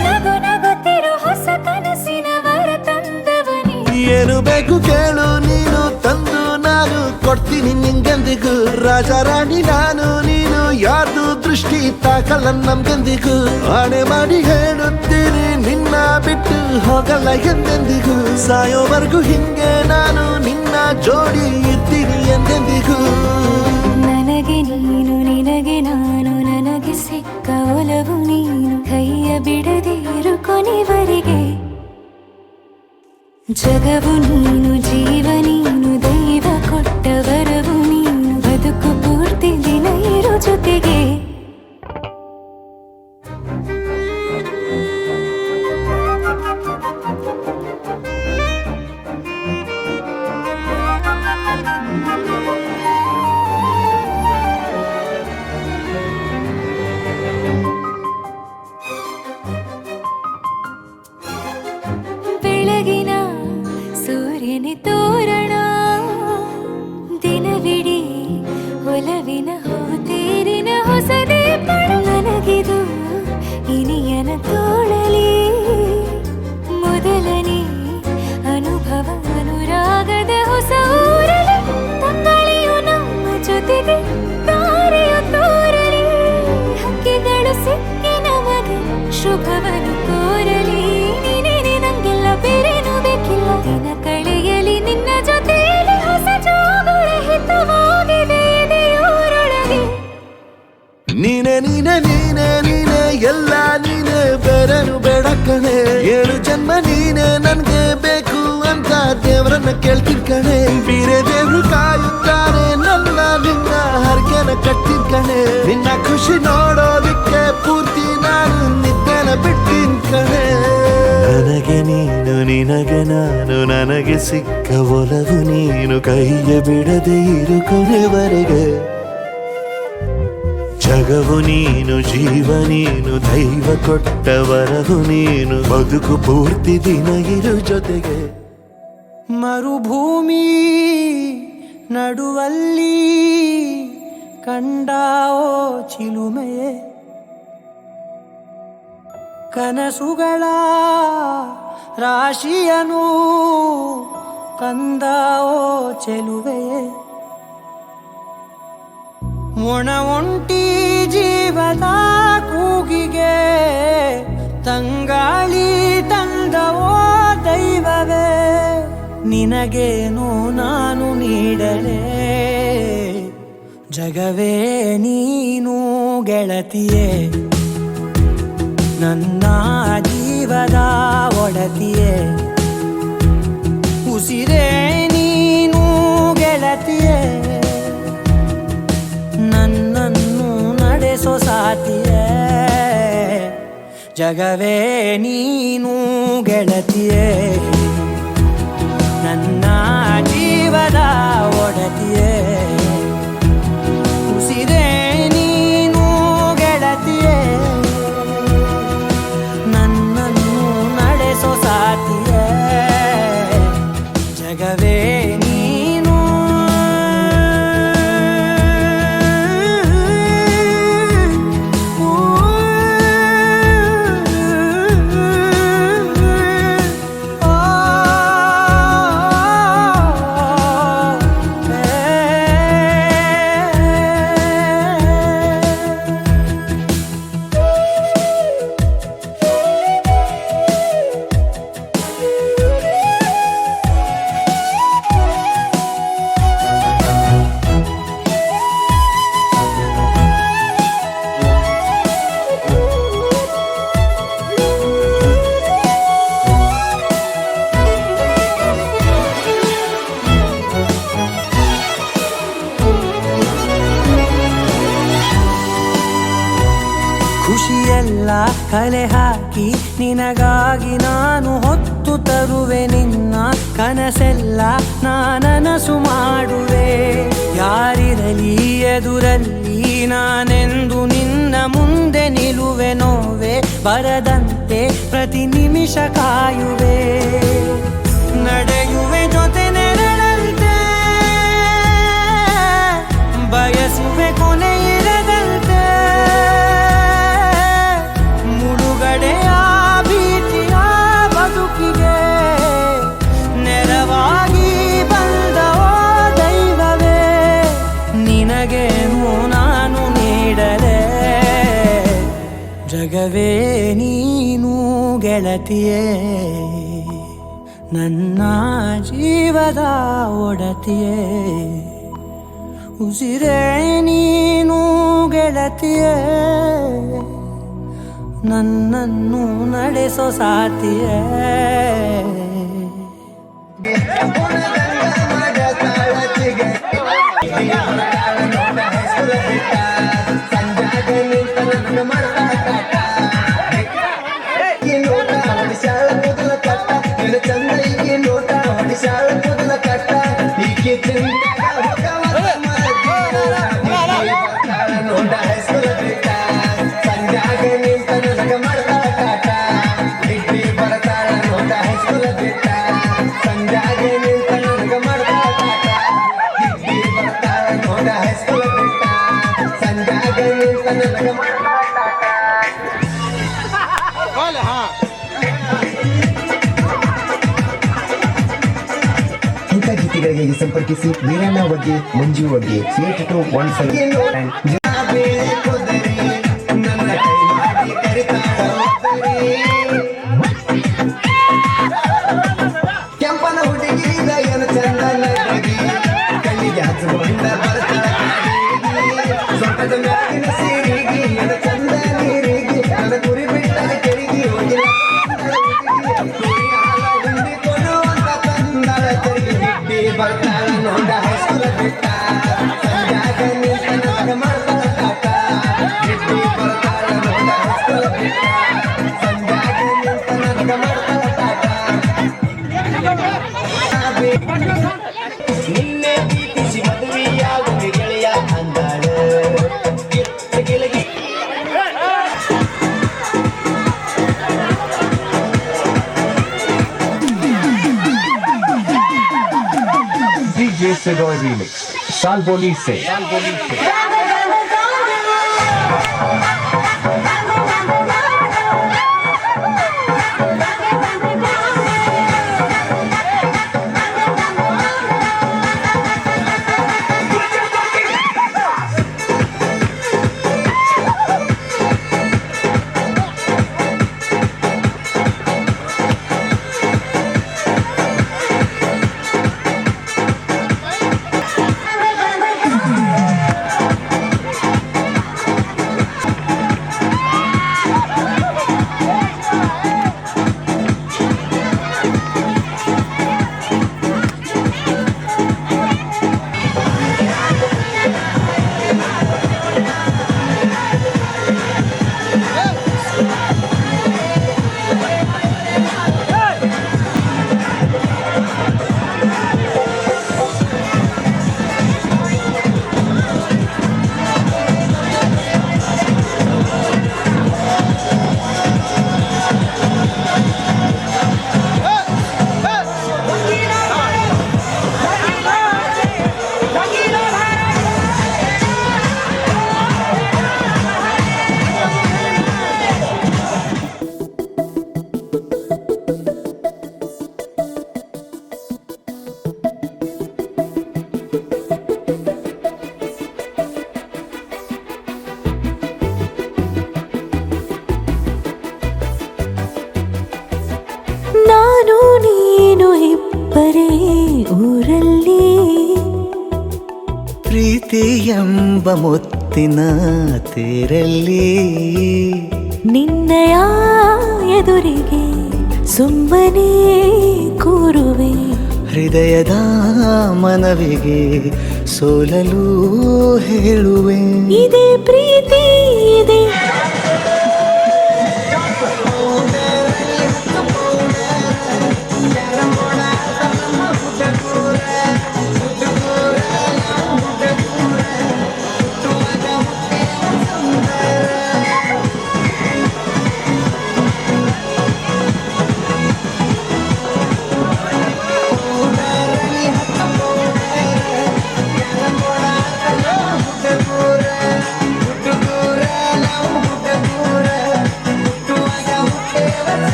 ನಗು ನಗುತ್ತಿರೋ ಹೊಸ ಕನಸಿನ ವರ ತಂದವನೇ ಏನು ಬೇಕು ಕೇಳು ನೀನು ತಂದು ನಾನು ಕೊಡ್ತೀನಿ ನಿಂಗೆಂದಿಗೂ ರಾಜ ರಾಣಿ ನಾನು ನೀನು ಯಾರ್ದು ದೃಷ್ಟಿ ತಾಕಲ್ಲ ನಮ್ಗೆಂದಿಗೂ ಆಣೆ ಮಾಡಿ ಹೇಳುತ್ತೀನಿ ನಿನ್ನ ಬಿಟ್ಟು ಹೋಗಲ್ಲ ಎಂದೆಂದಿಗೂ ಸಾಯೋವರೆಗೂ ಹಿಂಗೆ ನಾನು ನಿನ್ನ ಜೋಡಿ ಇರ್ತೀನಿ ಎಂದೆಂದಿಗೂ ನನಗೆ ನೀನು ನಿನಗೆ ನಾನು ನನಗೆ ಸಿಕ್ಕ ಒಲವು ನೀನು ಕೈಯ ಬಿಡದೆ ಇರು ಕೊನೆವರೆಗೆ ಜಗವು ನೀನು ಜೀವ ನೀನು ದೈವ ಕೊಟ್ಟ ವರವು ನೀನು ಬದುಕು ಪೂರ್ತಿ ದಿನ ಇರು ಜೊತೆಗೆ ಬೆಳಗಿನ ಸೂರ್ಯನ ತೋರಣ ದಿನವಿಡೀ ಒಲವಿನ ಹೋತೇರಿನ ಹೊಸದೇ ಪಡ ನನಗಿದು ಇನಿಯನ ತೋಳಲಿ ಮೊದಲನೇ ಅನುಭವ ಅನುರಾಗದ ಹೊಸ ಊರಲಿ ತಂಗಳಿಯು ನಮ್ಮ ಜೊತೆಗೆ ತಾರೆಯು ತೋರಲಿ ಹಕ್ಕಿಗಳು ಸಿಕ್ಕಿ ನಮಗೆ ಶುಭವನ್ನು ಕೋರಲಿ ನೀನೇ ನಂಗೆಲ್ಲ ಬೇರೇನು ಬೇಕಿಲ್ಲ ದಿನ ಕಳೆಯಲಿ ನಿನ್ನ ಜೊತೆಯಲ್ಲಿ ಹೊಸ ಜೋಗುಳ ಹಿತವಾಗಿದೆ ಎದೆಯೋರೊಳಗೆ ನೀನೆ ನೀನೆ ನೀನೆ ನೀನೆ ಎಲ್ಲ ನೀನೆ ಬೇರೆನು ಬೇಡ ಕಣೆ 7 ಜನ್ಮ ನೀನೆ ನನ್ಗೆ ಬೇಕು ಅಂತ ದೇವರನ್ನ ಕೇಳ್ತೀನಿ ಕಣೆ ಬೇರೆ ದೇವ್ರು ಕಾಯುತ್ತಾರೆ ನನ್ನ ನಿನ್ನ ಹರಕೆನ ಕಟ್ಟಿನ ಕಣೆ ನಿನ್ನ ಖುಷಿ ನೋಡೋದಿಕ್ಕೆ ಪೂರ್ತಿ ನಾನು ನಿದ್ದೆನ ಬಿಟ್ಟಿನ ಕಣೆ ನನಗೆ ನೀನು ನಿನಗೆ ನಾನು ನನಗೆ ಸಿಕ್ಕ ಒಲವು ನೀನು ಕೈಯ ಬಿಡದೆ ಇರು ಕೊನೆವರೆಗೆ ಜಗವು ನೀನು ಜೀವ ನೀನು ದೈವ ಕೊಟ್ಟ ವರವು ನೀನು ಬದುಕು ಪೂರ್ತಿ ದಿನ ಇರು ಜೊತೆಗೆ ಮರುಭೂಮಿ ನಡುವಲ್ಲಿ ಕಂಡಾವೋ ಚಿಲುಮೆಯೇ ಕನಸುಗಳ ರಾಶಿಯನು ಕಂದಾವೋ ಚೆಲುವೆಯೇ ಒಣ ಒಂಟಿ ಜೀವದ ಕೂಗಿಗೆ ತಂಗಾಳಿ ತಂದವೋ ದೈವವೇ ನಿನಗೇನು ನಾನು ನೀಡಲೇ ಜಗವೇ ನೀನು ಗೆಳತಿಯೇ ನನ್ನ ಜೀವದ ಒಡತಿಯೇ ಉಸಿರೇ ನೀನು ಗೆಳತಿಯೇ ನನ್ನನ್ನು ನಡೆಸೋ ಸಾತಿಯೇ ಜಗವೇ ನೀನು ಗೆಳತಿಯೇ ನನ್ನ ಜೀವದ ಒಡತಿಯೇ ಉಸಿರೇ ನೀನು ಗೆಳತಿಯೇ ನನ್ನನ್ನು ನಡೆಸೋ ಸಾತಿಯೇ ಜಗವೇ ನೀನು ಕಲೆ ಹಾಕಿ ನಿನಗಾಗಿ ನಾನು ಹೊತ್ತು ತರುವೆ ನಿನ್ನ ಕನಸೆಲ್ಲ ನಾನನಸು ಮಾಡುವೆ. ಯಾರಿರಲಿ ಎದುರಲ್ಲಿ ನಾನೆಂದು ನಿನ್ನ ಮುಂದೆ ನಿಲ್ಲುವೆ. ನೋವೆ ಬರದಂತೆ ಪ್ರತಿ ನಿಮಿಷ ಕಾಯುವೆ. ನಡೆಯುವೆ ಜೊತೆ ನೆರಳಂತೆ, ಬಯಸುವೆ ಕೊನೆ ಇರದಂತೆ. ಮುಳುಗಡೆಯ ಭೀತಿಯ ಬದುಕಿಗೆ ನೆರವಾಗಿ ಬಂದವ ದೈವವೇ. ನಿನಗೇನು ನಾನು ನೀಡಲೇ, ಜಗವೇ ನೀನು ಗೆಳತಿಯೇ. ನನ್ನ ಜೀವದ ಒಡತಿಯೇ, ಉಸಿರೇ ನೀನು ಗೆಳತಿಯೇ. ನನ್ನನ್ನು ನಡೆಸೋ ಸಾತಿಯೇ. ಇಂಥ ಗೀತೆಗಳಿಗೆ ಸಂಪರ್ಕಿಸಿ ವೀರಣ್ಣ ಒಡ್ಡಿ, ಮಂಜು ಒಡ್ಡಿ, 8215. ಕೆಂಪನ ಹುಡುಗಿ ದಯನ ಚಂದನ ಕಣ್ಣಿಗೆ ಹಚ್ಚುಕೊಂಡ ಸೊಂಟದ ಮ್ಯಾಗಿನ ಸೀರಿಗೆ ಎನ ಚಂದ ನೀರಿಗೆ ನನ್ನ ಗುರಿ ಬಿಟ್ಟ ಕೆಳಗಿ ಹೋಗಿಲ್ಲ. ಗುಂಡಿ ಕೊಡುವಂತ ತಂದಳ ತೆರಿಗೆ ಬಿಟ್ಟಿ ಬರ್ತಾಳ ನೋಡ ಹೈಸ್ಕೂಲ ಬಿಟ್ಟ. ಸಂಜಾಗ ನಿಂತ ನನಗ ಮಾಡ್ತಾಳ ಕಾಟ, ಬಿಟ್ಟಿ ಬರ್ತಾಳ ನೋಡ ಹೈಸ್ಕೂಲ ಬಿಟ್ಟ. ಸಂಜಾಗ ನಿಂತ ನನಗ ಮಾಡ್ತಾಳ ಕಾಟ. ನಿನ್ನೆ ಪ್ರೀತಿಸಿ ಮದುವೆಯಾಗುವೆ ಗೆಳೆಯ ಅಂದಾಳ. DJ Sedoy Remix, Salbonice. ಪ್ರೀತಿ ಎಂಬ ಮುತ್ತಿನ ತೇರಲ್ಲಿ ನಿನ್ನಯ ಎದುರಿಗೆ ಸುಮ್ಮನೆ ಕೂರುವೆ. ಹೃದಯದ ಮನವಿಗೆ ಸೋಲಲು ಹೇಳುವೆ. ಇದೇ ಪ್ರೀತಿ ಇದೆ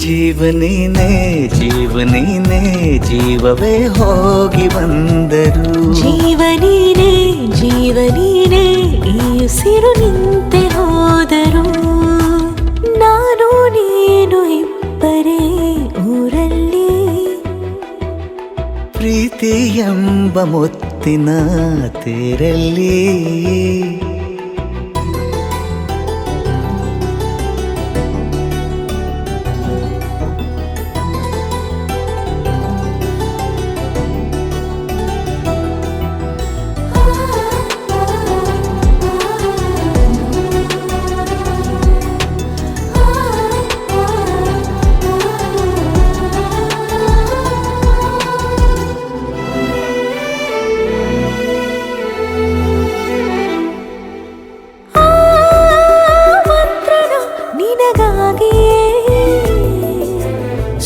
ಜೀವನೇನೆ ಜೀವನೇನೆ ಜೀವವೇ ಹೋಗಿ ಬಂದರು ಜೀವನೀನೇ ಜೀವನೀನೇ ಈ ಉಸಿರು ನಿಂತೆ ಹೋದರು ನಾನು ನೀನು ಇಬ್ಬರೇ ಊರಲ್ಲಿ ಪ್ರೀತಿ ಎಂಬ ಮುತ್ತಿನ ತೇರಲ್ಲಿ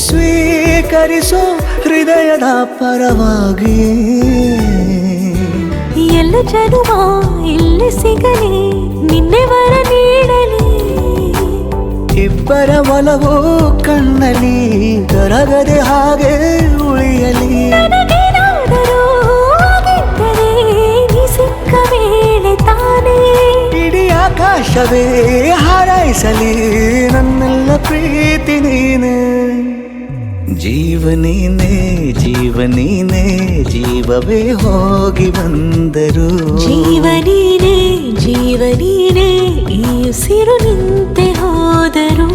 ಸ್ವೀಕರಿಸೋ ಹೃದಯದ ಪರವಾಗಿ ಎಲ್ಲ ಜನುಮ ಇಲ್ಲಿ ಸಿಗಲಿ ನಿನ್ನೆ ವರ ನೀಡಲಿ ಇಬ್ಬರ ಒಲವು ಕಣ್ಣಲ್ಲಿ ಕರಗದೆ ಹಾಗೆ ಉಳಿಯಲಿ ನನಗೇನಾದರೂ ಆಗಿದ್ದರೆ ನೀ ಸಿಕ್ಕ ವೇಳೆ ತಾನೇ ಇಡೀ ಆಕಾಶವೇ ಹಾರೈಸಲಿ ನನ್ನೆಲ್ಲ ಪ್ರೀತಿ ನೀನೆ ಜೀವನೇನೆ ಜೀವನೇನೆ ಜೀವವೇ ಹೋಗಿ ಬಂದರು ಜೀವನೀನೇ ಜೀವನೀನೇ ಈ ಉಸಿರು ನಿಂತೆ ಹೋದರು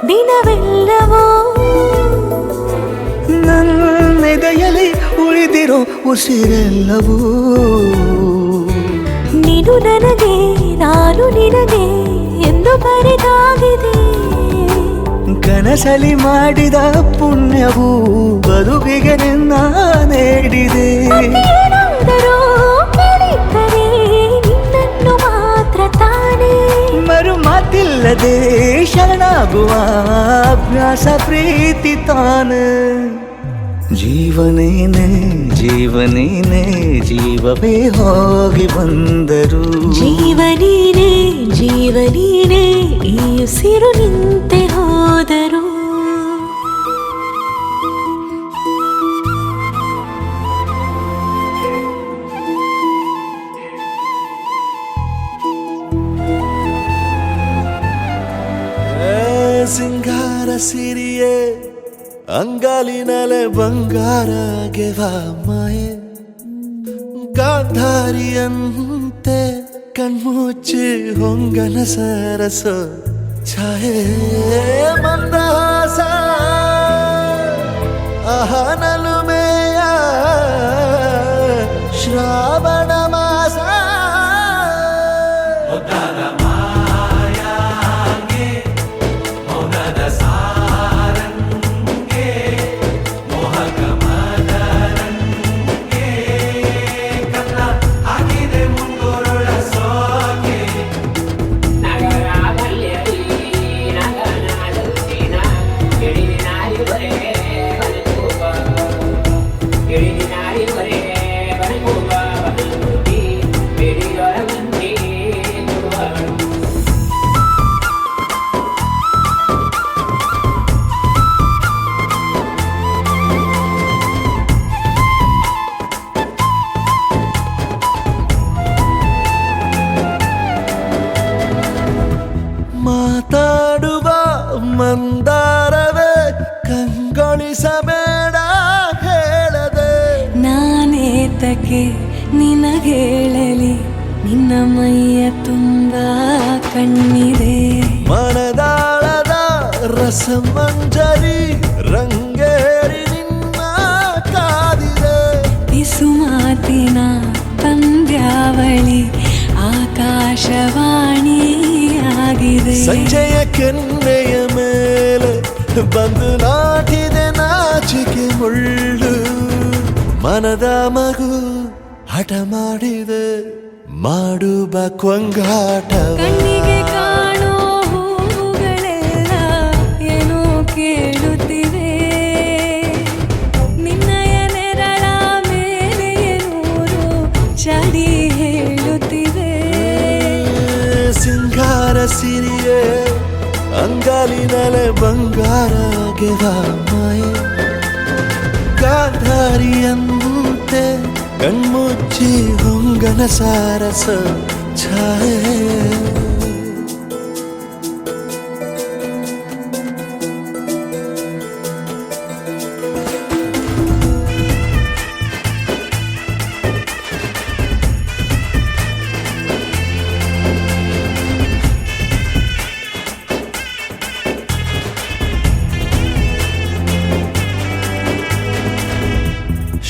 ದಿನವೆಲ್ಲವೋ ನನ್ನೆದೆಯಲ್ಲಿ ಉಳಿದಿರೋ ಉಸಿರೆಲ್ಲವೂ ನೀನು ನನಗೆ ನಾನು ನಿನಗೆ ಎಂದು ಬರೆದಾಗಿದೆ ಕನಸಲಿ ಮಾಡಿದ ಪುಣ್ಯವು ಬದುಕಿಗೆ ನಿನ್ನ ನೀಡಿದೆ ಏನಾದರೂ ಕೇಳಿದ್ದರೆ ನಿನ್ನನ್ನು ಮಾತ್ರ ತಾನೇ ಮರು ಮಾತಿಲ್ಲದೆ ಶರಣಾಗುವ ಅಭ್ಯಾಸ ಪ್ರೀತಿ ತಾನ ಜೀವನೇನೆ ಜೀವನೇನೆ ಜೀವವೇ ಹೋಗಿ ಬಂದರು ಜೀವನೀನೇ ಜೀವನೀನೇ ಈ ಉಸಿರು ನಿಂತೆ ಹೋದರು ಸಿಂಗಾರ ಸಿರಿಯೇ ಅಂಗಾಲಿನಲೆ ಬಂಗಾರ ಗೆವ ಮಾಯೆ ಗಾಂಧಾರಿಯಂತೆ ಕಣ್ಮುಚ್ಚಿ ಹೊಂಗನ ಸರಸ ಛಾಯೆ ಮಂದಹಾಸ ಅಹನಲುಮೆಯ ಶ್ರಾವಣ ಮಾಸ ಮಾತಾಡುವ ಮಂದಾರವೇ ಕಂಗೊಳಿಸಬೇಡ ಹೇಳದೆ ನಾನೇತಕ್ಕೆ ನಿನಗೇಳಲಿ ನಿನ್ನ ಮೈಯ ತುಂಬ ಕಣ್ಣಿದೆ ಮನದಾಳದ ರಸಮಂಜರಿ ರಂಗೇರಿ ನಿನ್ನ ಕಾದಿದೆ ಬಿಸು ಮಾತಿನ ಪಂದ್ಯಾವಳಿ ಆಕಾಶವಾಣಿಯಾಗಿದೆ ಸಂಜೆಯ ಕೆನ್ನೆಯ ಮೇಲೆ ಬಂದು ನಾಟಿದೆ ನಾಚಿಕೆ ಮುಳ್ಳು ಮನದ ಮಗು ಹಠ ಮಾಡಿದೆ ಮಾಡುವ ಕೊಂಗಾಟವ ಕಣ್ಣಿಗೆ ಕಾಣೋ ಹೂಗಳೆಲ್ಲ ಏನೋ ಕೇಳುತ್ತಿವೆ ನಿನ್ನಯ ನೆರಳ ಮೇಲೆ ನೂರು ಚಡಿ ಹೇಳುತ್ತಿವೆ ಸಿಂಗಾರ ಸಿರಿಯೇ ಅಂಗಾಲಿನಲೆ ಬಂಗಾರ ಗೆವ ಮಾಯೆ ಗಾಂಧಾರಿಯಂತೆ ಕಣ್ಮುಚ್ಚಿ ಹೊಂಗನ ಸಾರಸ ಛಾಯೆ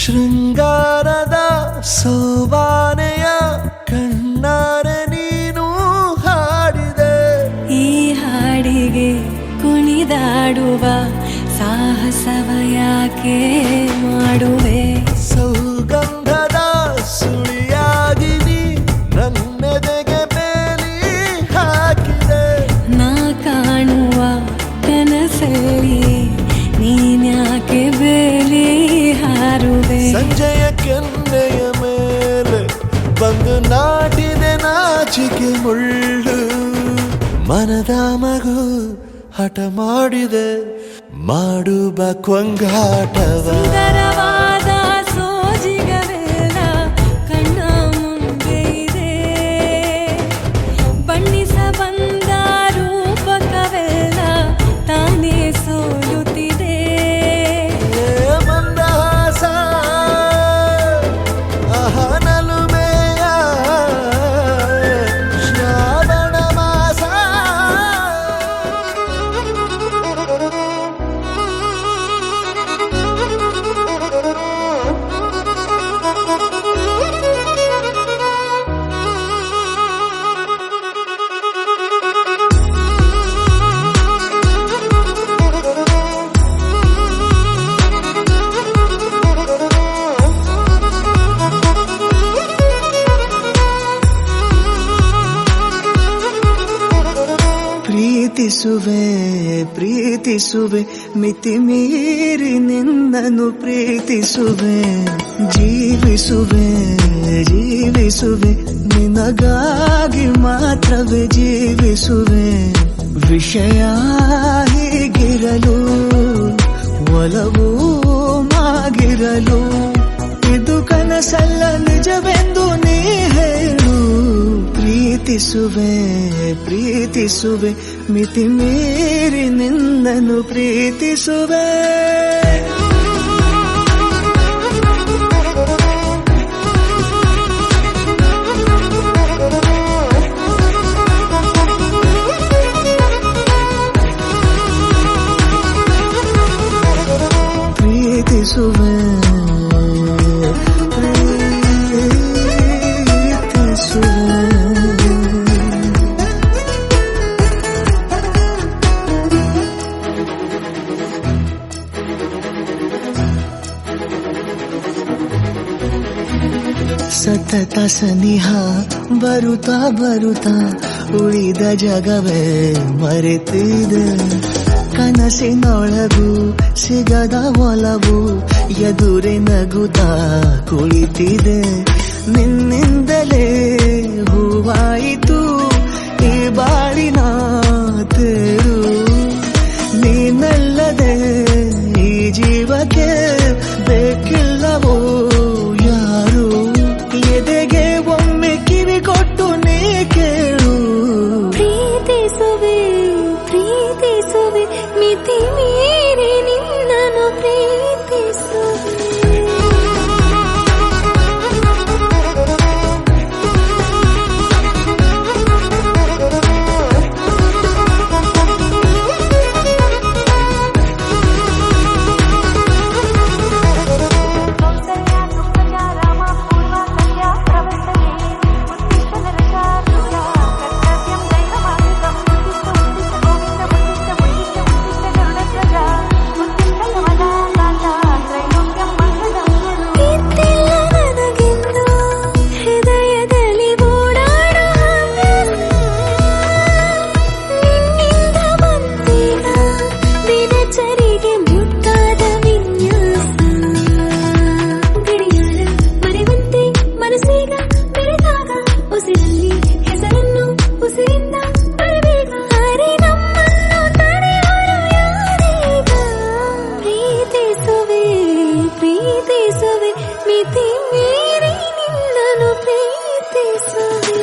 ಶೃಂಗಾರದ ಸೋಬಾನೆಯ ಕಣ್ಣಾರೆ ನೀನು ಹಾಡಿದೆ ಈ ಹಾಡಿಗೆ ಕುಣಿದಾಡುವ ಸಾಹಸವ ಯಾಕೆ ಮಾಡುವೆ ಸೌಗಂಧದ ಸುಳಿಯಾಗಿ ನೀ ನನ್ನೆದೆಗೆ ಬೇಲಿ ಹಾಕಿದೆ ನಾ ಕಾಣುವ ಕನಸಲ್ಲಿ ನೀನ್ಯಾಕೆ ಬೇಲಿ ಹಾರುವೆ ಸಂಜೆಯ ಕೆನ್ನೆಯ ಮೇಲೆ ಬಂದು ನಾಟಿದೆ ನಾಚಿಕೆ ಮುಳ್ಳು ಮನದ ಮಗು ಹಠ ಮಾಡಿದೆ ಮಾಡುವ ಕೊಂಗಾಟವ ಸುಂದರವಾದ ಸೋಜಿಗವೆಲ್ಲ ಕಣ್ಣ ಮುಂದೆ ಇದೆ ಬಣ್ಣಿಸ ಬಂದ ರೂಪಕವೆಲ್ಲ ತಾನೇ ಸೋಲುತ್ತಿದೆ ಮಂದಹಾಸ ಅಹನಲುಮೆಯ ಶ್ರಾವಣ ಮಾಸ ಪ್ರೀತಿಸುವೆ ಪ್ರೀತಿಸುವೆ ಮಿತಿ ಮೀರಿ ನಿನ್ನನ್ನು ಪ್ರೀತಿಸುವೆ ಜೀವಿಸುವೆ ಜೀವಿಸುವೆ ನಿನಗಾಗಿ ಮಾತ್ರವೇ ಜೀವಿಸುವೆ ವಿಷಯ ಹೀಗಿರಲು ಒಲವು ಮಾಗಿರಲು ಇದು ಕನಸಲ್ಲ ನಿಜವೆಂದು ನೀ ಹೇಳು ಪ್ರೀತಿಸುವೆ ಪ್ರೀತಿಸುವೆ ಮಿತಿ ಮೀರಿ ನಿನ್ನನ್ನು ಪ್ರೀತಿಸುವೆ ಪ್ರೀತಿಸುವೆ ಸತತ ಸನಿಹ ಬರುತ್ತಾ ಬರುತ್ತಾ ಉಳಿದ ಜಗವೇ ಮರೆತಿದೆ ಕನಸಿನೊಳಗೂ ಸಿಗದ ಒಲವು ಎದುರೆ ನಗುತ್ತಾ ಕುಳಿತಿದೆ ನಿನ್ನಿಂದಲೇ ಹೂವಾಯಿತು ಈ ಬಾಳಿನ ತೇರು ನೀನಲ್ಲದೆ ಈ ಜೀವಕ್ಕೆ ಬೇಕಿಲ್ಲವೋ ಯಾರು ಎದೆಗೆ ಒಮ್ಮೆ ಕಿವಿ ಕೊಟ್ಟು ನೀ ಕೇಳು ಪ್ರೀತಿಸುವೆ ಪ್ರೀತಿಸುವೆ ಮಿತಿ ಮೀರಿ ನಿನ್ನನ್ನು ಪ್ರೀತಿಸುವೆ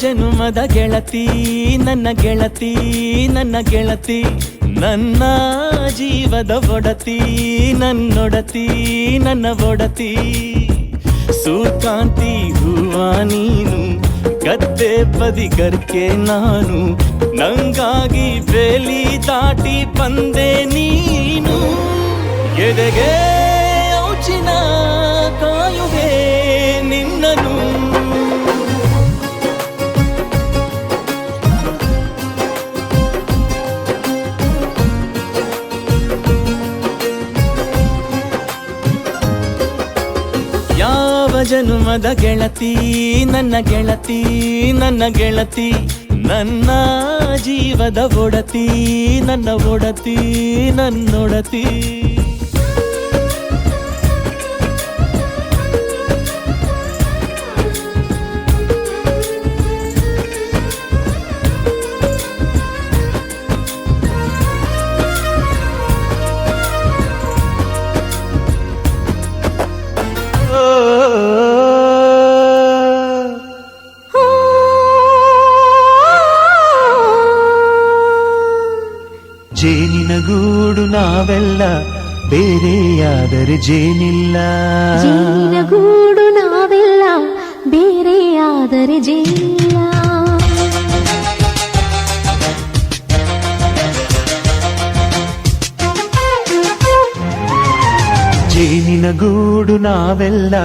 ಜನುಮದ ಗೆಳತಿ ನನ್ನ ಗೆಳತಿ ನನ್ನ ಗೆಳತಿ ನನ್ನ ಜೀವದ ಒಡತಿ ನನ್ನೊಡತಿ ನನ್ನ ಒಡತಿ ಸೂರ್ಕಾಂತಿ ಹೂವ ನೀನು ಗದ್ದೆ ಬದಿಗರ್ಕೆ ನಾನು ನಂಗಾಗಿ ಬೇಲಿ ದಾಟಿ ಬಂದೆ ನೀನು ಎದೆಗೆ ಔಚಿನ ಕಾಯುವೆ ನಿನ್ನನು ಜನುಮದ ಗೆಳತಿ ನನ್ನ ಗೆಳತಿ ನನ್ನ ಗೆಳತಿ ನನ್ನ ಜೀವದ ಒಡತಿ ನನ್ನ ಒಡತಿ ನನ್ನೊಡತಿ ಜೇನಿನ ಗೂಡು ನಾವೆಲ್ಲ ಬೇರೆಯಾದರೆ ಜೇನಿಲ್ಲ ಜೇನಿನ ಗೂಡು ನಾವೆಲ್ಲ ಬೇರೆಯಾದರೆ ಜೇನಿಲ್ಲ ಜೇನಿನ ಗೂಡು ನಾವೆಲ್ಲ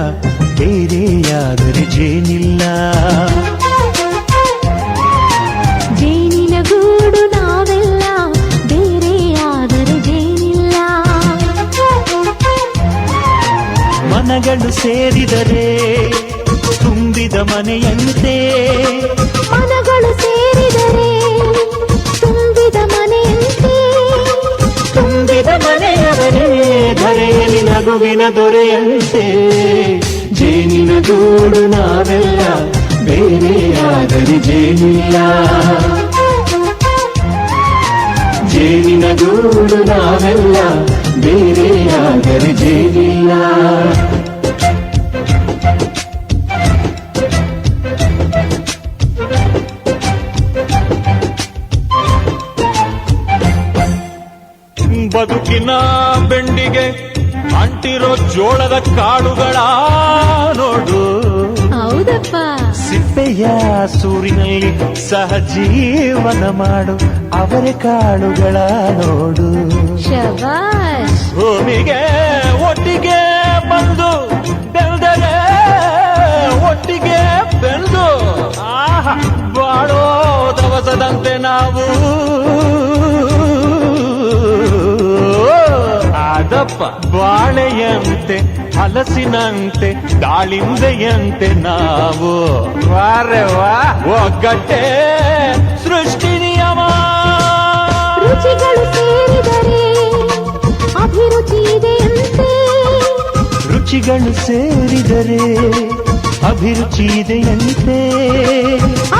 ಬೇರೆಯಾದರೆ ಜೇನಿಲ್ಲ ಜೇನಿನ ಗೂಡು ನಾವೆಲ್ಲ ಬೇರೆಯಾದರೆ ಜೇನಿಲ್ಲ ಮನಗಳು ಸೇರಿದರೆ ತುಂಬಿದ ಮನೆಯಂತೆ ಮನಗಳು ಸೇರಿದರೆ ತುಂಬಿದ ಮನೆಯಂತೆ ತುಂಬಿದ ಮನೆಯವರೇ ಧರೆಯಲ್ಲಿ ನಗುವಿನ ದೊರೆಯಂತೆ ಜೇನಿನ ಗೂಡು ನಾವೆಲ್ಲ ಬೇರೆಯಾದರೆ ಜೇನಿಲ್ಲ ಜೇನಿನ ಗೂಡು ನಾವೆಲ್ಲ ಬೇರೆಯಾದರೆ ಜೇನಿಲ್ಲ ಬದುಕಿನ ಬೆಂಡಿಗೆ ಅಂಟಿರೋ ಜೋಳದ ಕಾಳುಗಳ ನೋಡು ಹೌದಪ್ಪ ಸಿಪ್ಪೆಯ ಸೂರಿನಲ್ಲಿ ಸಹಜೀವನ ಮಾಡು ಅವರೆ ಕಾಳುಗಳ ನೋಡು ಶಬಾಷ್ ಭೂಮಿಗೆ ಒಟ್ಟಿಗೆ ಬಂದು ಬೆಳೆದರೆ ಒಟ್ಟಿಗೆ ಬೆಳೆದು ಬಾಳೋ ದವಸ ಹೊಸದಂತೆ ನಾವು ಆದಪ್ಪ ಬಾಳೆಯಂತೆ ಹಲಸಿನಂತೆ ದಾಳಿಂಬೆಯಂತೆ ನಾವು ವಾರೆ ವಾ ಒಗ್ಗಟ್ಟೆ ಸೃಷ್ಟಿ ನಿಯಮ ರುಚಿಗಳು ಸೇರಿದರೆ ಅಭಿರುಚಿ ಇದೆಯಂತೆ ರುಚಿಗಳು ಸೇರಿದರೆ ಅಭಿರುಚಿ ಇದೆಯಂತೆ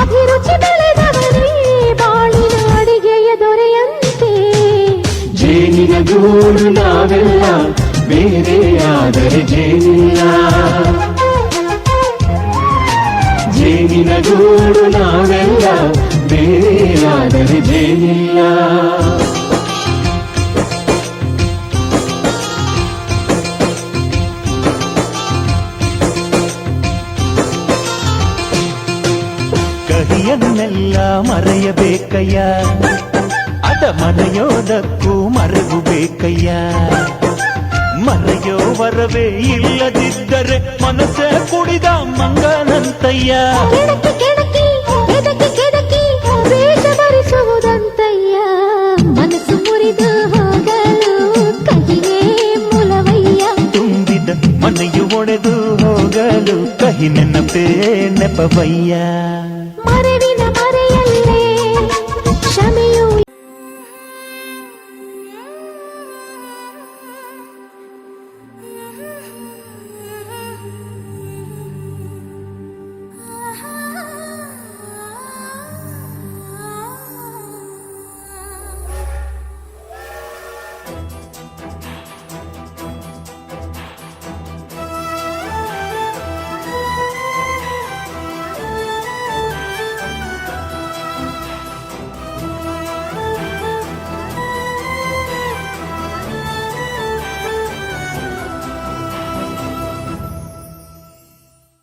ಅಭಿರುಚಿ ಬೆಳೆದವರೇ ಬಾಳಿನ ಅಡಿಗೆಯ ದೊರೆಯಂತೆ ಜೇನಿನ ಗೂಡು ನಾವೆಲ್ಲ ಬೇರೆಯಾದರೆ ಜೇನಿಲ್ಲ ಜೇನಿನ ಗೂಡು ನಾವೆಲ್ಲ ಬೇರೆಯಾದರೆ ಜೇನಿಲ್ಲ ಕಹಿಯನ್ನೆಲ್ಲ ಮರೆಯಬೇಕಯ್ಯ ಅದ ಮರೆಯೋದಕ್ಕೂ ಮರೆವು ಬೇಕಯ್ಯ ಮರೆಯೋ ವರವೇ ಇಲ್ಲದಿದ್ದರೆ ಮನಸ್ಸೇ ಕುಡಿದ ಮಂಗನಂತಯ್ಯ ಕೆಣಕಿ ಕೆಣಕಿ ಕೆದಕಿ ಕೆದಕಿ ವೇಷ ಭರಿಸುವುದಂತಯ್ಯ ಮನಸ್ಸು ಮುರಿದು ಹೋಗಲು ಕಹಿಯೇ ಮೂಲವಯ್ಯ ತುಂಬಿದ ಮನೆಯು ಒಡೆದು ಹೋಗಲು ಕಹಿ ನೆನಪೇ ನೆಪವಯ್ಯ ಮರೆವಿನ ಮರೆಯಲ್ಲೇ ಕ್ಷಮೆಯು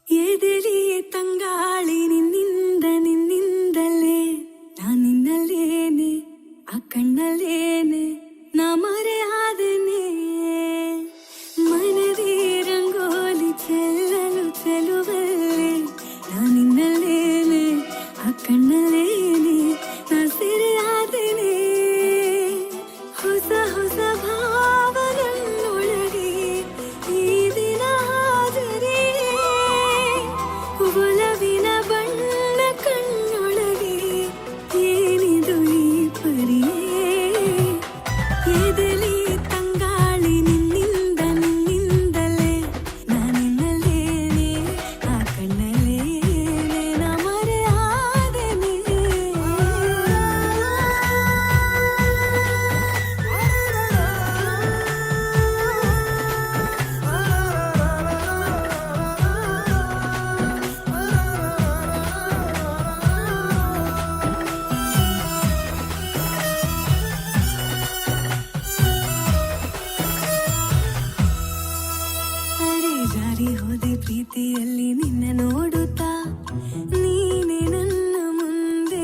ಎದೆಲಿಯೇ ತಂಗಾಳಿ ನಿನ್ನಿಂದಲೇ ನಾನಿನ್ನಲ್ಲೇನೆ ಆ ಕಣ್ಣಲ್ಲೇನೆ ನಾ ಮರೆಯಾದೆನೆ ಮನದಿ ರಂಗೋಲಿ ಚೆಲ್ಲಲು ಚೆಲುವಲ್ಲೇ ನಾನಿನ್ನಲ್ಲೇನೆ ಆ ಕಣ್ಣಲ್ಲೇನೆ ನಾ ಸೆರೆಯಾದೆನೆ ಹೊಸ ಹೊಸ ಭಾವಗಳೊಳಗೆ ಈ ದಿನ ಹಾಜರಿ ಒಲವಿನ ಬಣ್ಣ ಕಣ್ಣೊಳಗೆ ಏನಿದು ಈ ಪರಿಯೇ ಎದೆಲಿ ತಂಗಾಳಿ ನಿನ್ನಿಂದಲೇ ನಾನಿನ್ನಲ್ಲೇನೆ ಆ ಕಣ್ಣಲ್ಲೇನೆ ನಾ ಮರೆಯಾದೆನೆ ಅರೆ ಜಾರಿ ಹೋದೆ ಪ್ರೀತಿಯಲ್ಲಿ ನಿನ್ನ ನೋಡುತ್ತಾ ನೀನೆ ನನ್ನ ಮುಂದೆ